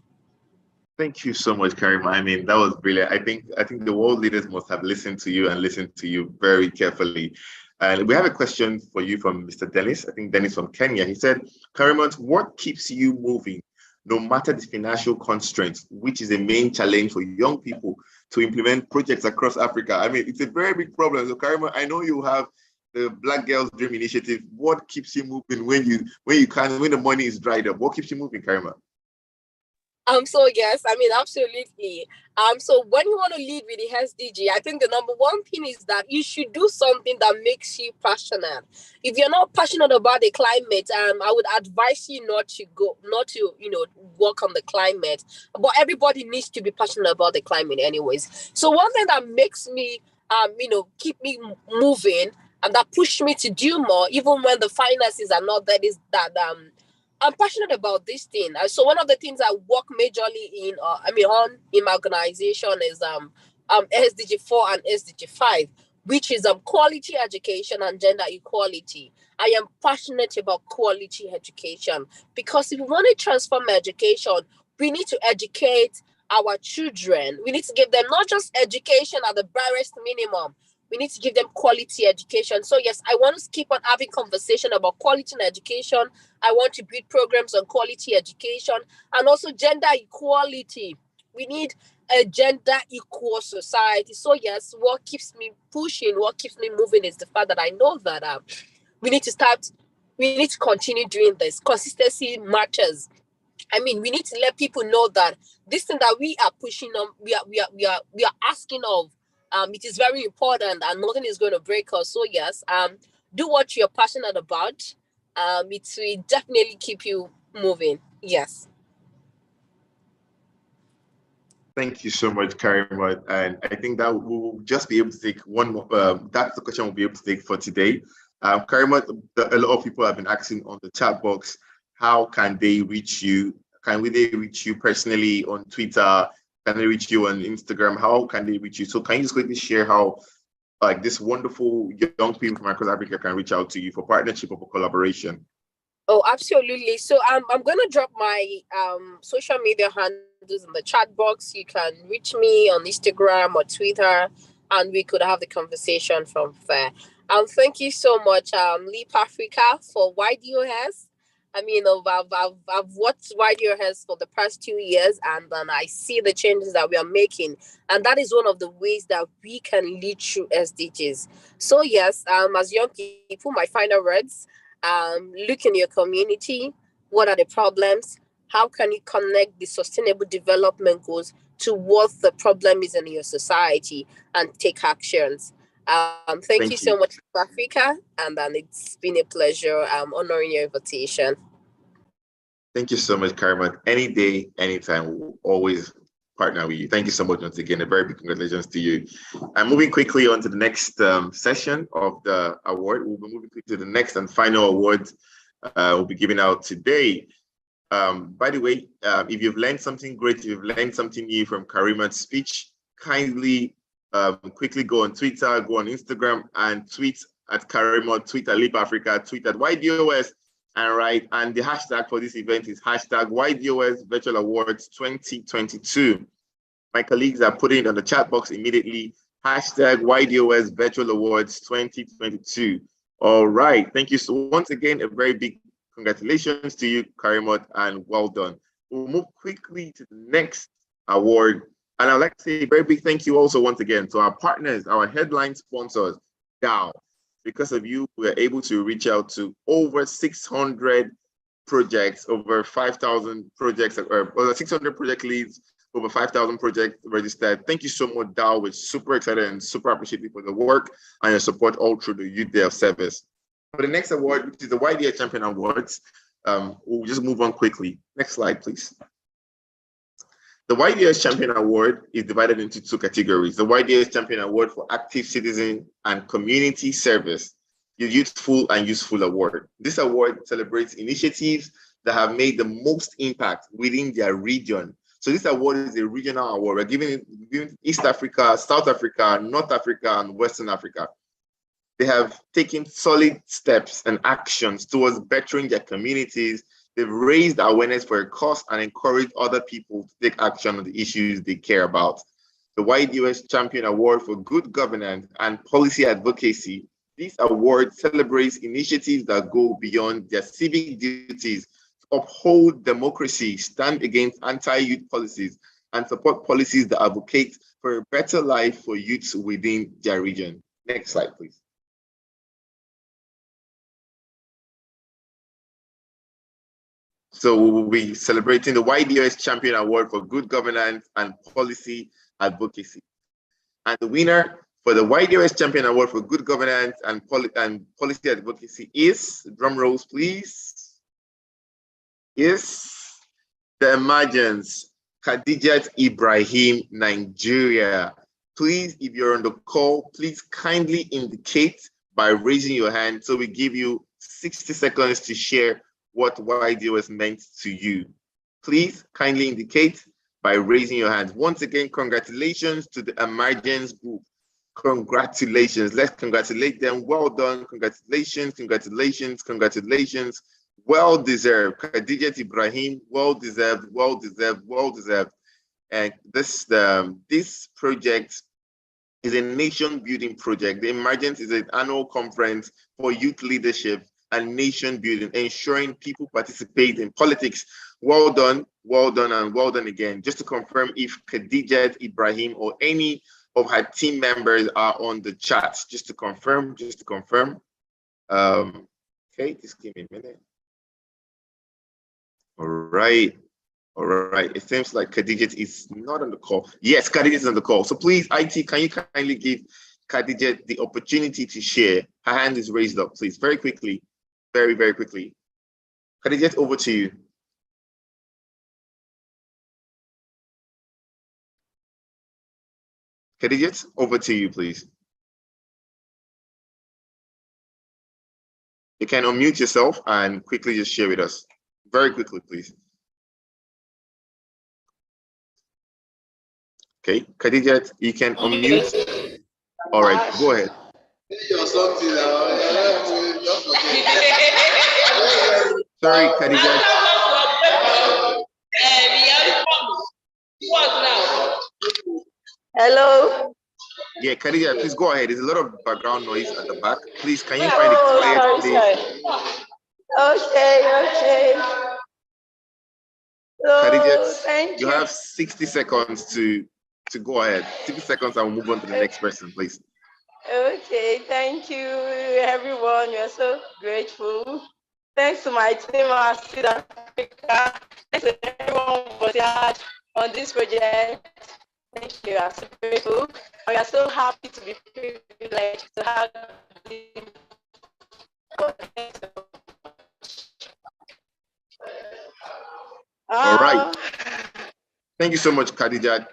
Thank you so much, Karima. I mean, that was brilliant. I think the world leaders must have listened to you and listened to you very carefully. And we have a question for you from Mr. Dennis. I think Dennis from Kenya. He said, Karima, what keeps you moving no matter the financial constraints, which is a main challenge for young people to implement projects across Africa? I mean, it's a very big problem. So Karima, I know you have the Black Girls Dream Initiative. What keeps you moving when the money is dried up? What keeps you moving, Karima? So yes, I mean, absolutely. So when you want to lead with the SDG, I think the number one thing is that you should do something that makes you passionate. If you're not passionate about the climate, I would advise you not to work on the climate. But everybody needs to be passionate about the climate anyways. So one thing that makes me keep me moving and that pushed me to do more, even when the finances are not there, is that I'm passionate about this thing. So one of the things I work majorly in my organization is SDG 4 and SDG 5, which is quality education and gender equality. I am passionate about quality education because if we want to transform education, we need to educate our children. We need to give them not just education at the barest minimum. We need to give them quality education. So yes, I want to keep on having conversation about quality in education. I want to build programs on quality education and also gender equality. We need a gender equal society. So yes, what keeps me pushing, what keeps me moving is the fact that I know that we need to continue doing this. Consistency matters. I mean, we need to let people know that this thing that we are pushing on, we are asking of. It is very important, and nothing is going to break us. So yes, do what you're passionate about. It will definitely keep you moving. Yes. Thank you so much, Karima. And I think that we'll just be able to take one more. That's the question we'll be able to take for today. Karima, a lot of people have been asking on the chat box, how can they reach you? Can they reach you personally on Twitter? Can they reach you on Instagram? How can they reach you? So can you just quickly share how this wonderful young people from across Africa can reach out to you for partnership or for collaboration? Oh, absolutely. So I'm going to drop my social media handles in the chat box. You can reach me on Instagram or Twitter, and we could have the conversation from there. Thank you so much, Leap Africa, for YDOS. I mean, I've watched YDOS for the past 2 years, and then I see the changes that we are making. And that is one of the ways that we can lead through SDGs. So yes, as young people, my final words, look in your community. What are the problems? How can you connect the sustainable development goals to what the problem is in your society and take actions? Thank you so much, Africa, and it's been a pleasure honoring your invitation. Thank you so much, Karimat. Any day, anytime, we'll always partner with you. Thank you so much once again. A very big congratulations to you. I'm moving quickly on to the next session of the award. We'll be moving quickly to the next and final award we'll be giving out today. By the way, if you've learned something great, if you've learned something new from Karimat's speech, kindly quickly go on Twitter, go on Instagram, and tweet at Karimat, tweet at Leap Africa, tweet at YDOS, and the hashtag for this event is hashtag YDOS Virtual Awards 2022. My colleagues are putting it on the chat box immediately, hashtag YDOS Virtual Awards 2022. All right, thank you. So once again, a very big congratulations to you, Karimat, and well done. We'll move quickly to the next award. And I'd like to say a very big thank you also once again to our partners, our headline sponsors, DAO. Because of you, we're able to reach out to over 600 projects, over 5,000 projects, or over 600 project leads, over 5,000 projects registered. Thank you so much, DAO. We're super excited and super appreciative for the work and your support all through the Youth Day of Service. For the next award, which is the YDS Champion Awards, we'll just move on quickly. Next slide, please. The YDS Champion Award is divided into two categories. The YDS Champion Award for Active Citizen and Community Service, the Youthful and Useful Award. This award celebrates initiatives that have made the most impact within their region. So this award is a regional award. We're giving East Africa, South Africa, North Africa, and Western Africa. They have taken solid steps and actions towards bettering their communities. They've raised awareness for a cause and encouraged other people to take action on the issues they care about. The YDOS Champion Award for Good Governance and Policy Advocacy. This award celebrates initiatives that go beyond their civic duties to uphold democracy, stand against anti-youth policies, and support policies that advocate for a better life for youths within their region. Next slide, please. So we will be celebrating the YDOS Champion Award for Good Governance and Policy Advocacy. And the winner for the YDOS Champion Award for Good Governance and Policy Advocacy is, drum rolls please, is the Emergence, Khadijat Ibrahim, Nigeria. Please, if you're on the call, please kindly indicate by raising your hand. So we give you 60 seconds to share what YDOS meant to you. Please kindly indicate by raising your hands. Once again, congratulations to the Emergence Group. Congratulations. Let's congratulate them. Well done. Congratulations, congratulations, congratulations. Well deserved. Khadijat Ibrahim, well deserved, well deserved, well deserved. And this project is a nation building project. The Emergence is an annual conference for youth leadership and nation building, ensuring people participate in politics. Well done, and well done again. Just to confirm if Khadijat Ibrahim or any of her team members are on the chat, just to confirm. Okay, just give me a minute. All right. It seems like Khadijat is not on the call. Yes, Khadijat is on the call. So please, IT, can you kindly give Khadijat the opportunity to share? Her hand is raised up, please, very quickly. Very, very quickly. Khadijat, over to you. Khadijat, over to you, please. You can unmute yourself and quickly just share with us. Very quickly, please. Okay, Khadijat, you can unmute. All right, go ahead. Sorry, Khadijat. Hello. Yeah, Khadija, please go ahead. There's a lot of background noise at the back. Please, can you find a quiet place? Okay. Khadija, you have 60 seconds to go ahead. 60 seconds, and we'll move on to the next person, please. Okay, thank you, everyone. We're so grateful. Thanks to my team at South Africa. Thanks to everyone who was on this project. Thank you. I'm so grateful. We are so happy to be privileged to have this. All right. Thank you so much, Khadija.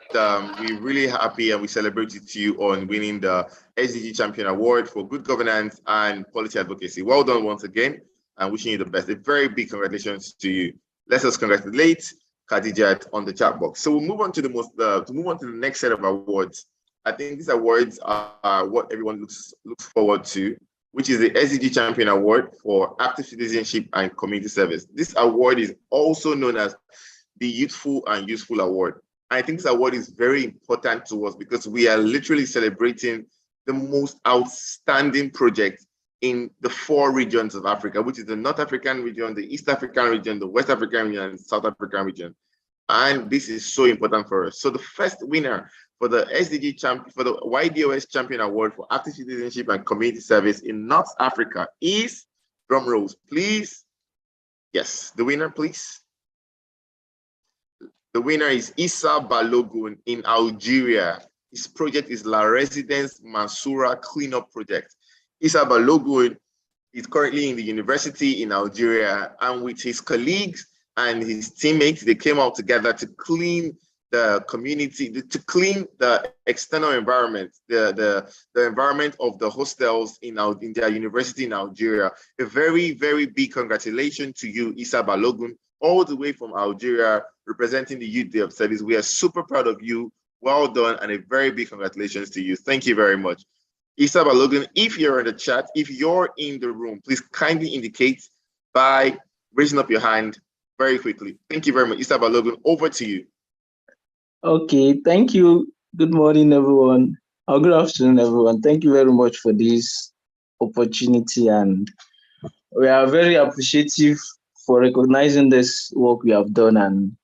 We're really happy and we celebrated you on winning the SDG Champion Award for Good Governance and Policy Advocacy. Well done once again, and wishing you the best. A very big congratulations to you. Let us congratulate Khadija on the chat box. So we'll move on to the next set of awards. I think these awards are what everyone looks forward to, which is the SDG Champion Award for Active Citizenship and Community Service. This award is also known as the Youthful and Useful Award. I think this award is very important to us because we are literally celebrating the most outstanding project in the 4 regions of Africa, which is the North African region, the East African region, the West African region, and the South African region. And this is so important for us. So the first winner for the SDG champion, for the YDOS Champion Award for Active Citizenship and Community Service in North Africa is, drum rolls, please. Yes, the winner, please. The winner is Issa Balogun in Algeria. His project is La Residence Mansoura Cleanup Project. Issa Balogun is currently in the university in Algeria, and with his colleagues and his teammates, they came out together to clean the community, to clean the external environment, the environment of the hostels in their university in Algeria. A very, very big congratulations to you, Issa Balogun, all the way from Algeria, representing the Youth Day of Service. We are super proud of you. Well done, and a very big congratulations to you. Thank you very much. Issa Balogun, if you're in the chat, if you're in the room, please kindly indicate by raising up your hand very quickly. Thank you very much. Issa Balogun, over to you. Okay, thank you. Good morning, everyone. Or good afternoon, everyone. Thank you very much for this opportunity, and we are very appreciative for recognizing this work we have done, and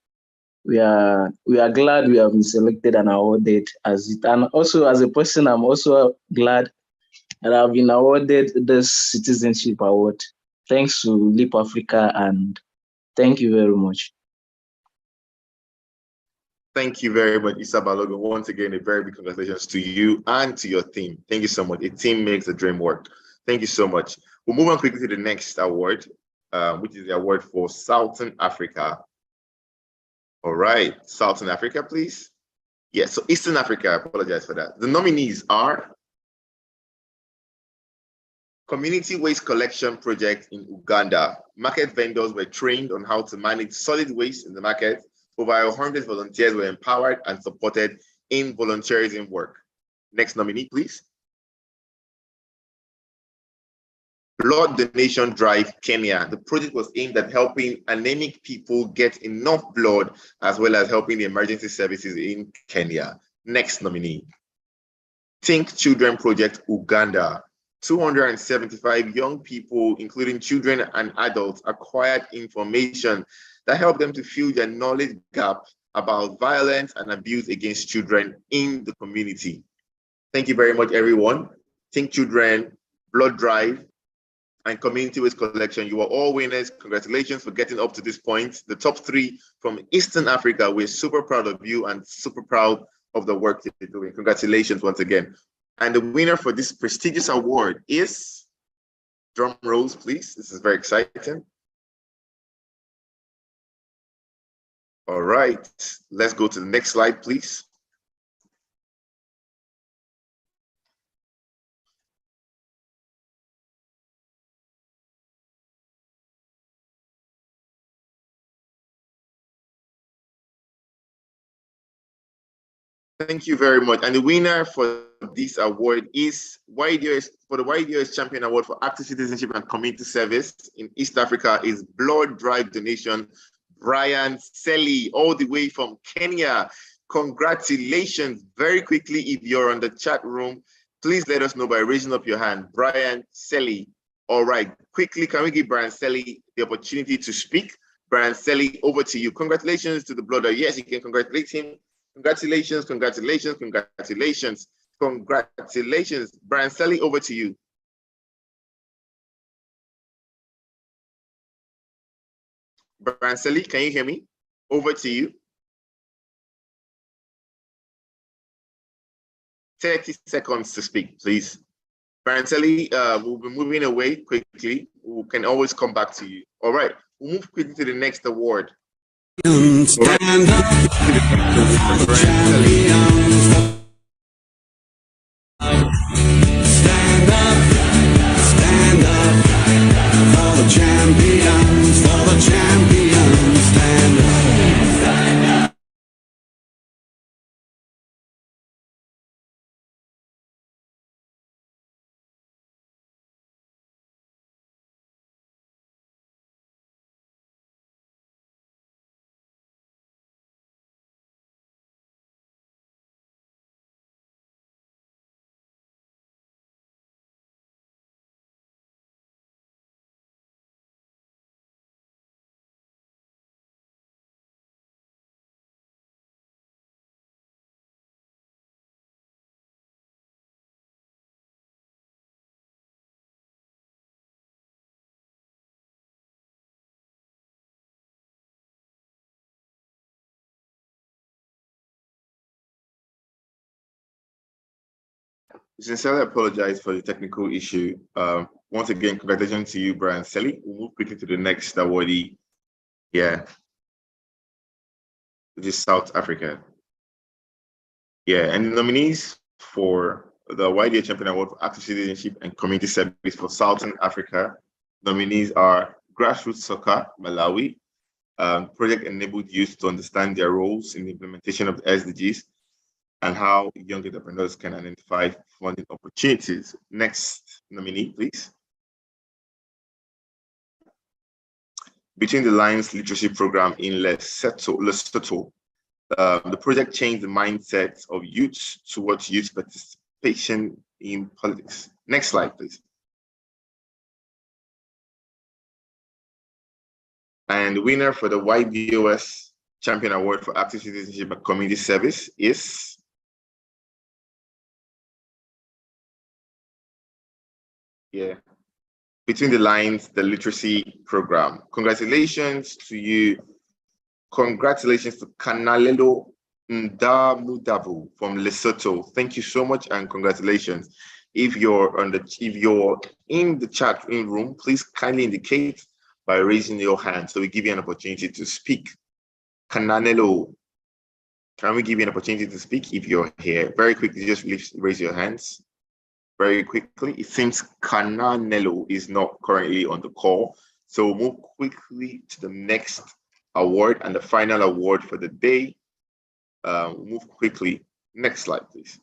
we are glad we have been selected and awarded as it. And also, as a person, I'm also glad that I've been awarded this citizenship award. Thanks to Leap Africa, and thank you very much. Thank you very much, Issa Balogun. Once again, a very big congratulations to you and to your team. Thank you so much. A team makes the dream work. Thank you so much. We'll move on quickly to the next award, which is the award for Southern Africa. All right, Southern Africa, please. Yes, so Eastern Africa, I apologize for that. The nominees are Community Waste Collection Project in Uganda. Market vendors were trained on how to manage solid waste in the market. Over 100 volunteers were empowered and supported in volunteerism work. Next nominee, please. Blood Donation Drive, Kenya. The project was aimed at helping anemic people get enough blood, as well as helping the emergency services in Kenya. Next nominee. Think Children Project, Uganda. 275 young people, including children and adults, acquired information that helped them to fill their knowledge gap about violence and abuse against children in the community. Thank you very much, everyone. Think Children, Blood Drive, and Community Waste Collection. You are all winners. Congratulations for getting up to this point. The top 3 from Eastern Africa. We're super proud of you and super proud of the work you're doing. Congratulations once again. And the winner for this prestigious award is, drum rolls, please. This is very exciting. All right, let's go to the next slide, please. Thank you very much. And the winner for this award is YDOS, for the YDOS Champion Award for Active Citizenship and Community Service in East Africa is Blood Drive Donation, Brian Selly, all the way from Kenya. Congratulations. Very quickly, if you're on the chat room, please let us know by raising up your hand. Brian Selly. All right, quickly, can we give Brian Selly the opportunity to speak? Brian Selly, over to you. Congratulations to the blogger. Yes, you can congratulate him. Congratulations, congratulations, congratulations, congratulations. Brian Selly, over to you. Brian Selly, can you hear me? Over to you. 30 seconds to speak, please. Brian Selly, we'll be moving away quickly. We can always come back to you. All right, we'll move quickly to the next award. Stand up for the champions. Stand up for the champions, stand up. Sincerely apologize for the technical issue. Once again, congratulations to you, Brian Selly. We'll move quickly to the next awardee. Yeah, which is South Africa. Yeah, and the nominees for the YDOS Champion Award for Active Citizenship and Community Service for Southern Africa, nominees are Grassroots Soccer, Malawi, Project Enabled Youth to understand their roles in the implementation of the SDGs, and how young entrepreneurs can identify funding opportunities. Next nominee, please. Between the Lines Literacy Program in Lesotho. The project changed the mindset of youth towards youth participation in politics. Next slide, please. And the winner for the YDOS Champion Award for Active Citizenship and Community Service is Between the Lines, the Literacy Program. Congratulations to you. Congratulations to Kanalelo Ndamudavu from Lesotho. Thank you so much and congratulations. If you're in the chat room, please kindly indicate by raising your hand so we give you an opportunity to speak. Kanalelo, can we give you an opportunity to speak if you're here? Very quickly, just raise your hands. Very quickly. It seems Kananelo is not currently on the call. So we'll move quickly to the next award and the final award for the day. Move quickly. Next slide, please.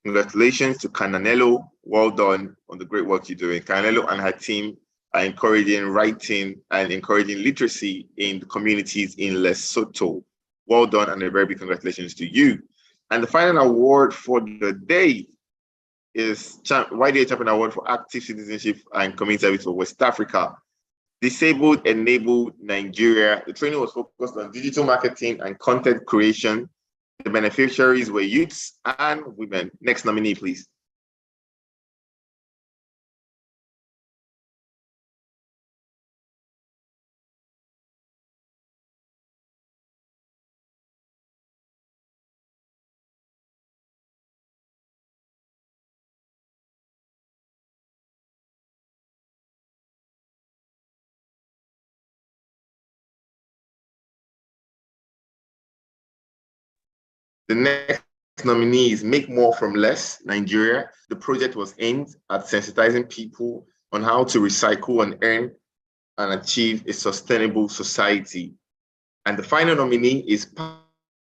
Congratulations to Kananelo. Well done on the great work you're doing. Kananelo and her team are encouraging writing and encouraging literacy in the communities in Lesotho. Well done and a very big congratulations to you. And the final award for the day is YDA Champion Award for Active Citizenship and Community Service for West Africa. Disabled Enabled Nigeria. The training was focused on digital marketing and content creation. The beneficiaries were youths and women. Next nominee, please. The next nominee is Make More from Less, Nigeria. The project was aimed at sensitizing people on how to recycle and earn and achieve a sustainable society. And the final nominee is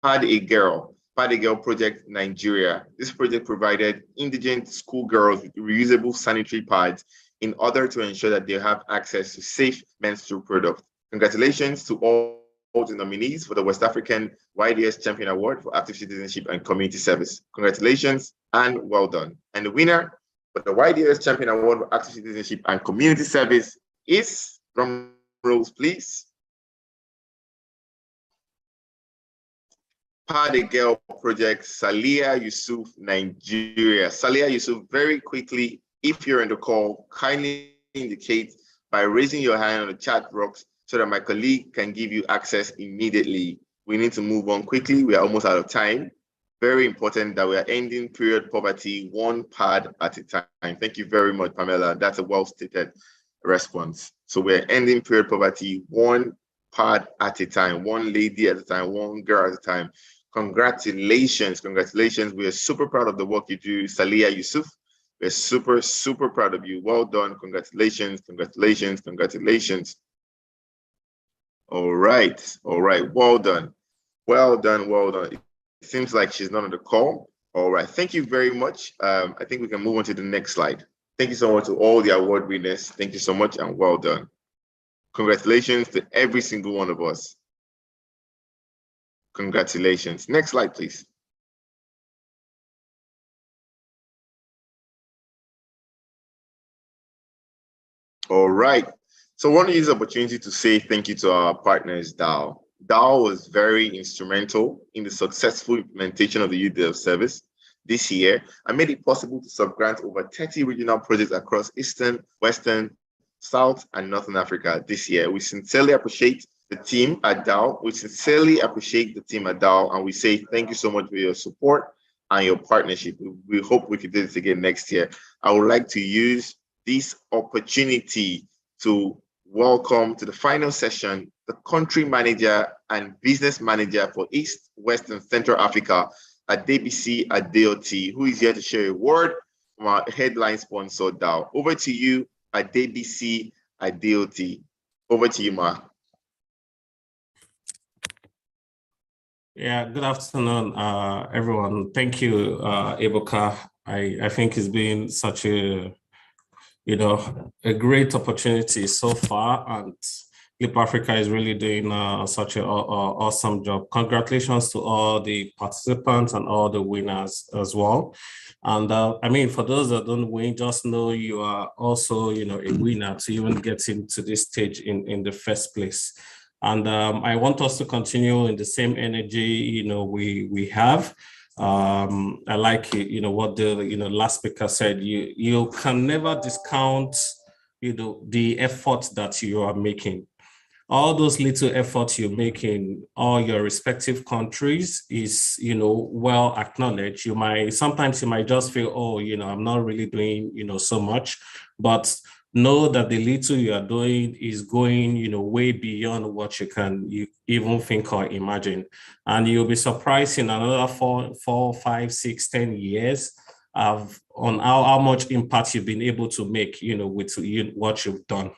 Pad a Girl Project, Nigeria. This project provided indigent schoolgirls with reusable sanitary pads in order to ensure that they have access to safe menstrual products. Congratulations to all the nominees for the West African YDS Champion Award for Active Citizenship and Community Service. Congratulations and well done. And the winner for the YDS Champion Award for Active Citizenship and Community Service is, drum rolls please, Pad a Girl Project, Salia Yusuf, Nigeria. Salia Yusuf, very quickly, if you're in the call, kindly indicate by raising your hand on the chat box so that my colleague can give you access immediately. We need to move on quickly. We are almost out of time. very important that we are ending period poverty one pad at a time. Thank you very much, Pamela. That's a well-stated response. So we're ending period poverty one pad at a time, one lady at a time, one girl at a time. Congratulations, congratulations. We are super proud of the work you do, Salia Yusuf. We're super, super proud of you. Well done. Congratulations, congratulations, congratulations. All right, all right. Well done. Well done, well done. It seems like she's not on the call. All right, thank you very much. I think we can move on to the next slide. Thank you so much to all the award winners. Thank you so much and well done. Congratulations to every single one of us. Congratulations. Next slide, please. All right. So I want to use the opportunity to say thank you to our partners, DAO. DAO was very instrumental in the successful implementation of the YDOS service this year and made it possible to subgrant over 30 regional projects across Eastern, Western, South, and Northern Africa this year. We sincerely appreciate the team at DAO. We sincerely appreciate the team at DAO, and we say thank you so much for your support and your partnership. We hope we can do this again next year. I would like to use this opportunity to welcome to the final session the country manager and business manager for East, West, and Central Africa at DBC at DOT, who is here to share a word from our headline sponsor, DAO. Over to you at DBC at DOT. Over to you, Mark. Yeah, good afternoon, everyone. Thank you, Ebuka. I think it's been such a great opportunity so far, and Leap Africa is really doing such an awesome job. Congratulations to all the participants and all the winners as well. And I mean, for those that don't win, just know you are also, a winner to even get into this stage in the first place. And I want us to continue in the same energy, we have. I like it, what the last speaker said. You can never discount the effort that you are making. All those little efforts you make in all your respective countries is well acknowledged. Sometimes you might just feel, oh, I'm not really doing so much, but know that the little you are doing is going way beyond what you even think or imagine. And you'll be surprised in another 4, 5, 6, 10 years on how much impact you've been able to make with what you've done.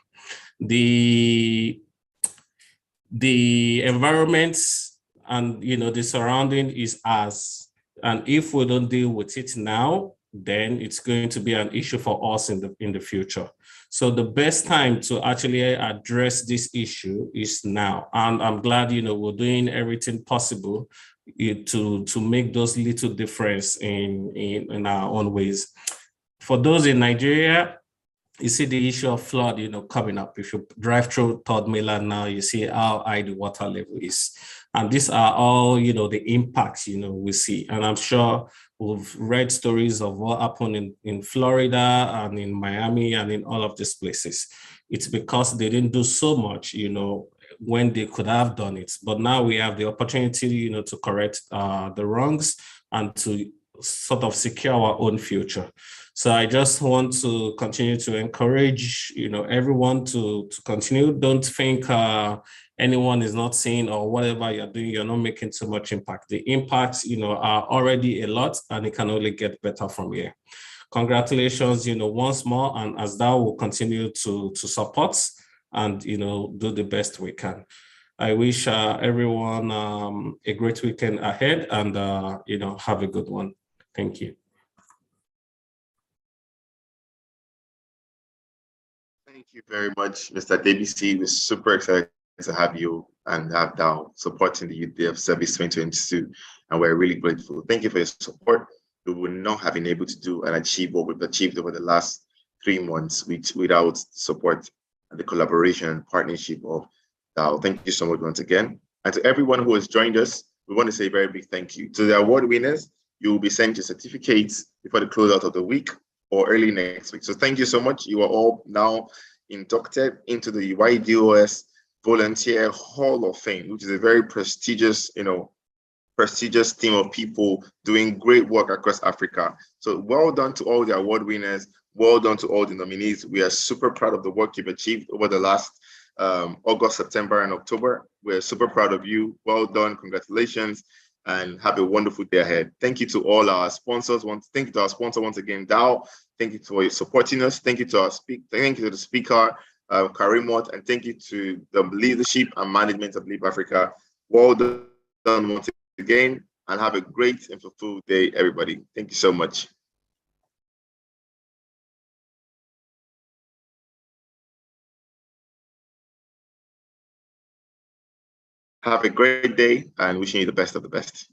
The environment and the surrounding is ours, and if we don't deal with it now, then it's going to be an issue for us in the future. So the best time to actually address this issue is now. And I'm glad, we're doing everything possible to make those little difference in our own ways. For those in Nigeria, you see the issue of flood, coming up. If you drive through Third Mainland now, you see how high the water level is. And these are all, the impacts, we see. And I'm sure we've read stories of what happened in Florida and in Miami and in all of these places. It's because they didn't do so much, when they could have done it. But now we have the opportunity, to correct the wrongs and to sort of secure our own future. So I just want to continue to encourage, everyone to continue. Don't think anyone is not seeing or whatever you're doing, you're not making too much impact. The impacts, are already a lot, and it can only get better from here. Congratulations, once more, and as that will continue to support and, do the best we can. I wish everyone a great weekend ahead and, have a good one. Thank you. Thank you very much, Mr. DBC. We're super excited to have you and have DAO supporting the YDOS Service 2022, and we're really grateful. Thank you for your support. We would not have been able to do and achieve what we've achieved over the last 3 months without the support and the collaboration and partnership of DAO. Thank you so much once again. And to everyone who has joined us, we want to say a very big thank you. To the award winners, you will be sent your certificates before the closeout of the week or early next week. So thank you so much. You are all now inducted into the YDOS Volunteer Hall of Fame, which is a very prestigious, prestigious team of people doing great work across Africa. So well done to all the award winners. Well done to all the nominees. We are super proud of the work you've achieved over the last August, September, and October. We're super proud of you. Well done. Congratulations. And have a wonderful day ahead. Thank you to all our sponsors. Thank you to our sponsor once again, Dow. Thank you for supporting us. Thank you to our thank you to the speaker, Karimot, and thank you to the leadership and management of Leap Africa. Well done once again, and have a great and fulfilled day, everybody. Thank you so much. Have a great day, and wishing you the best of the best.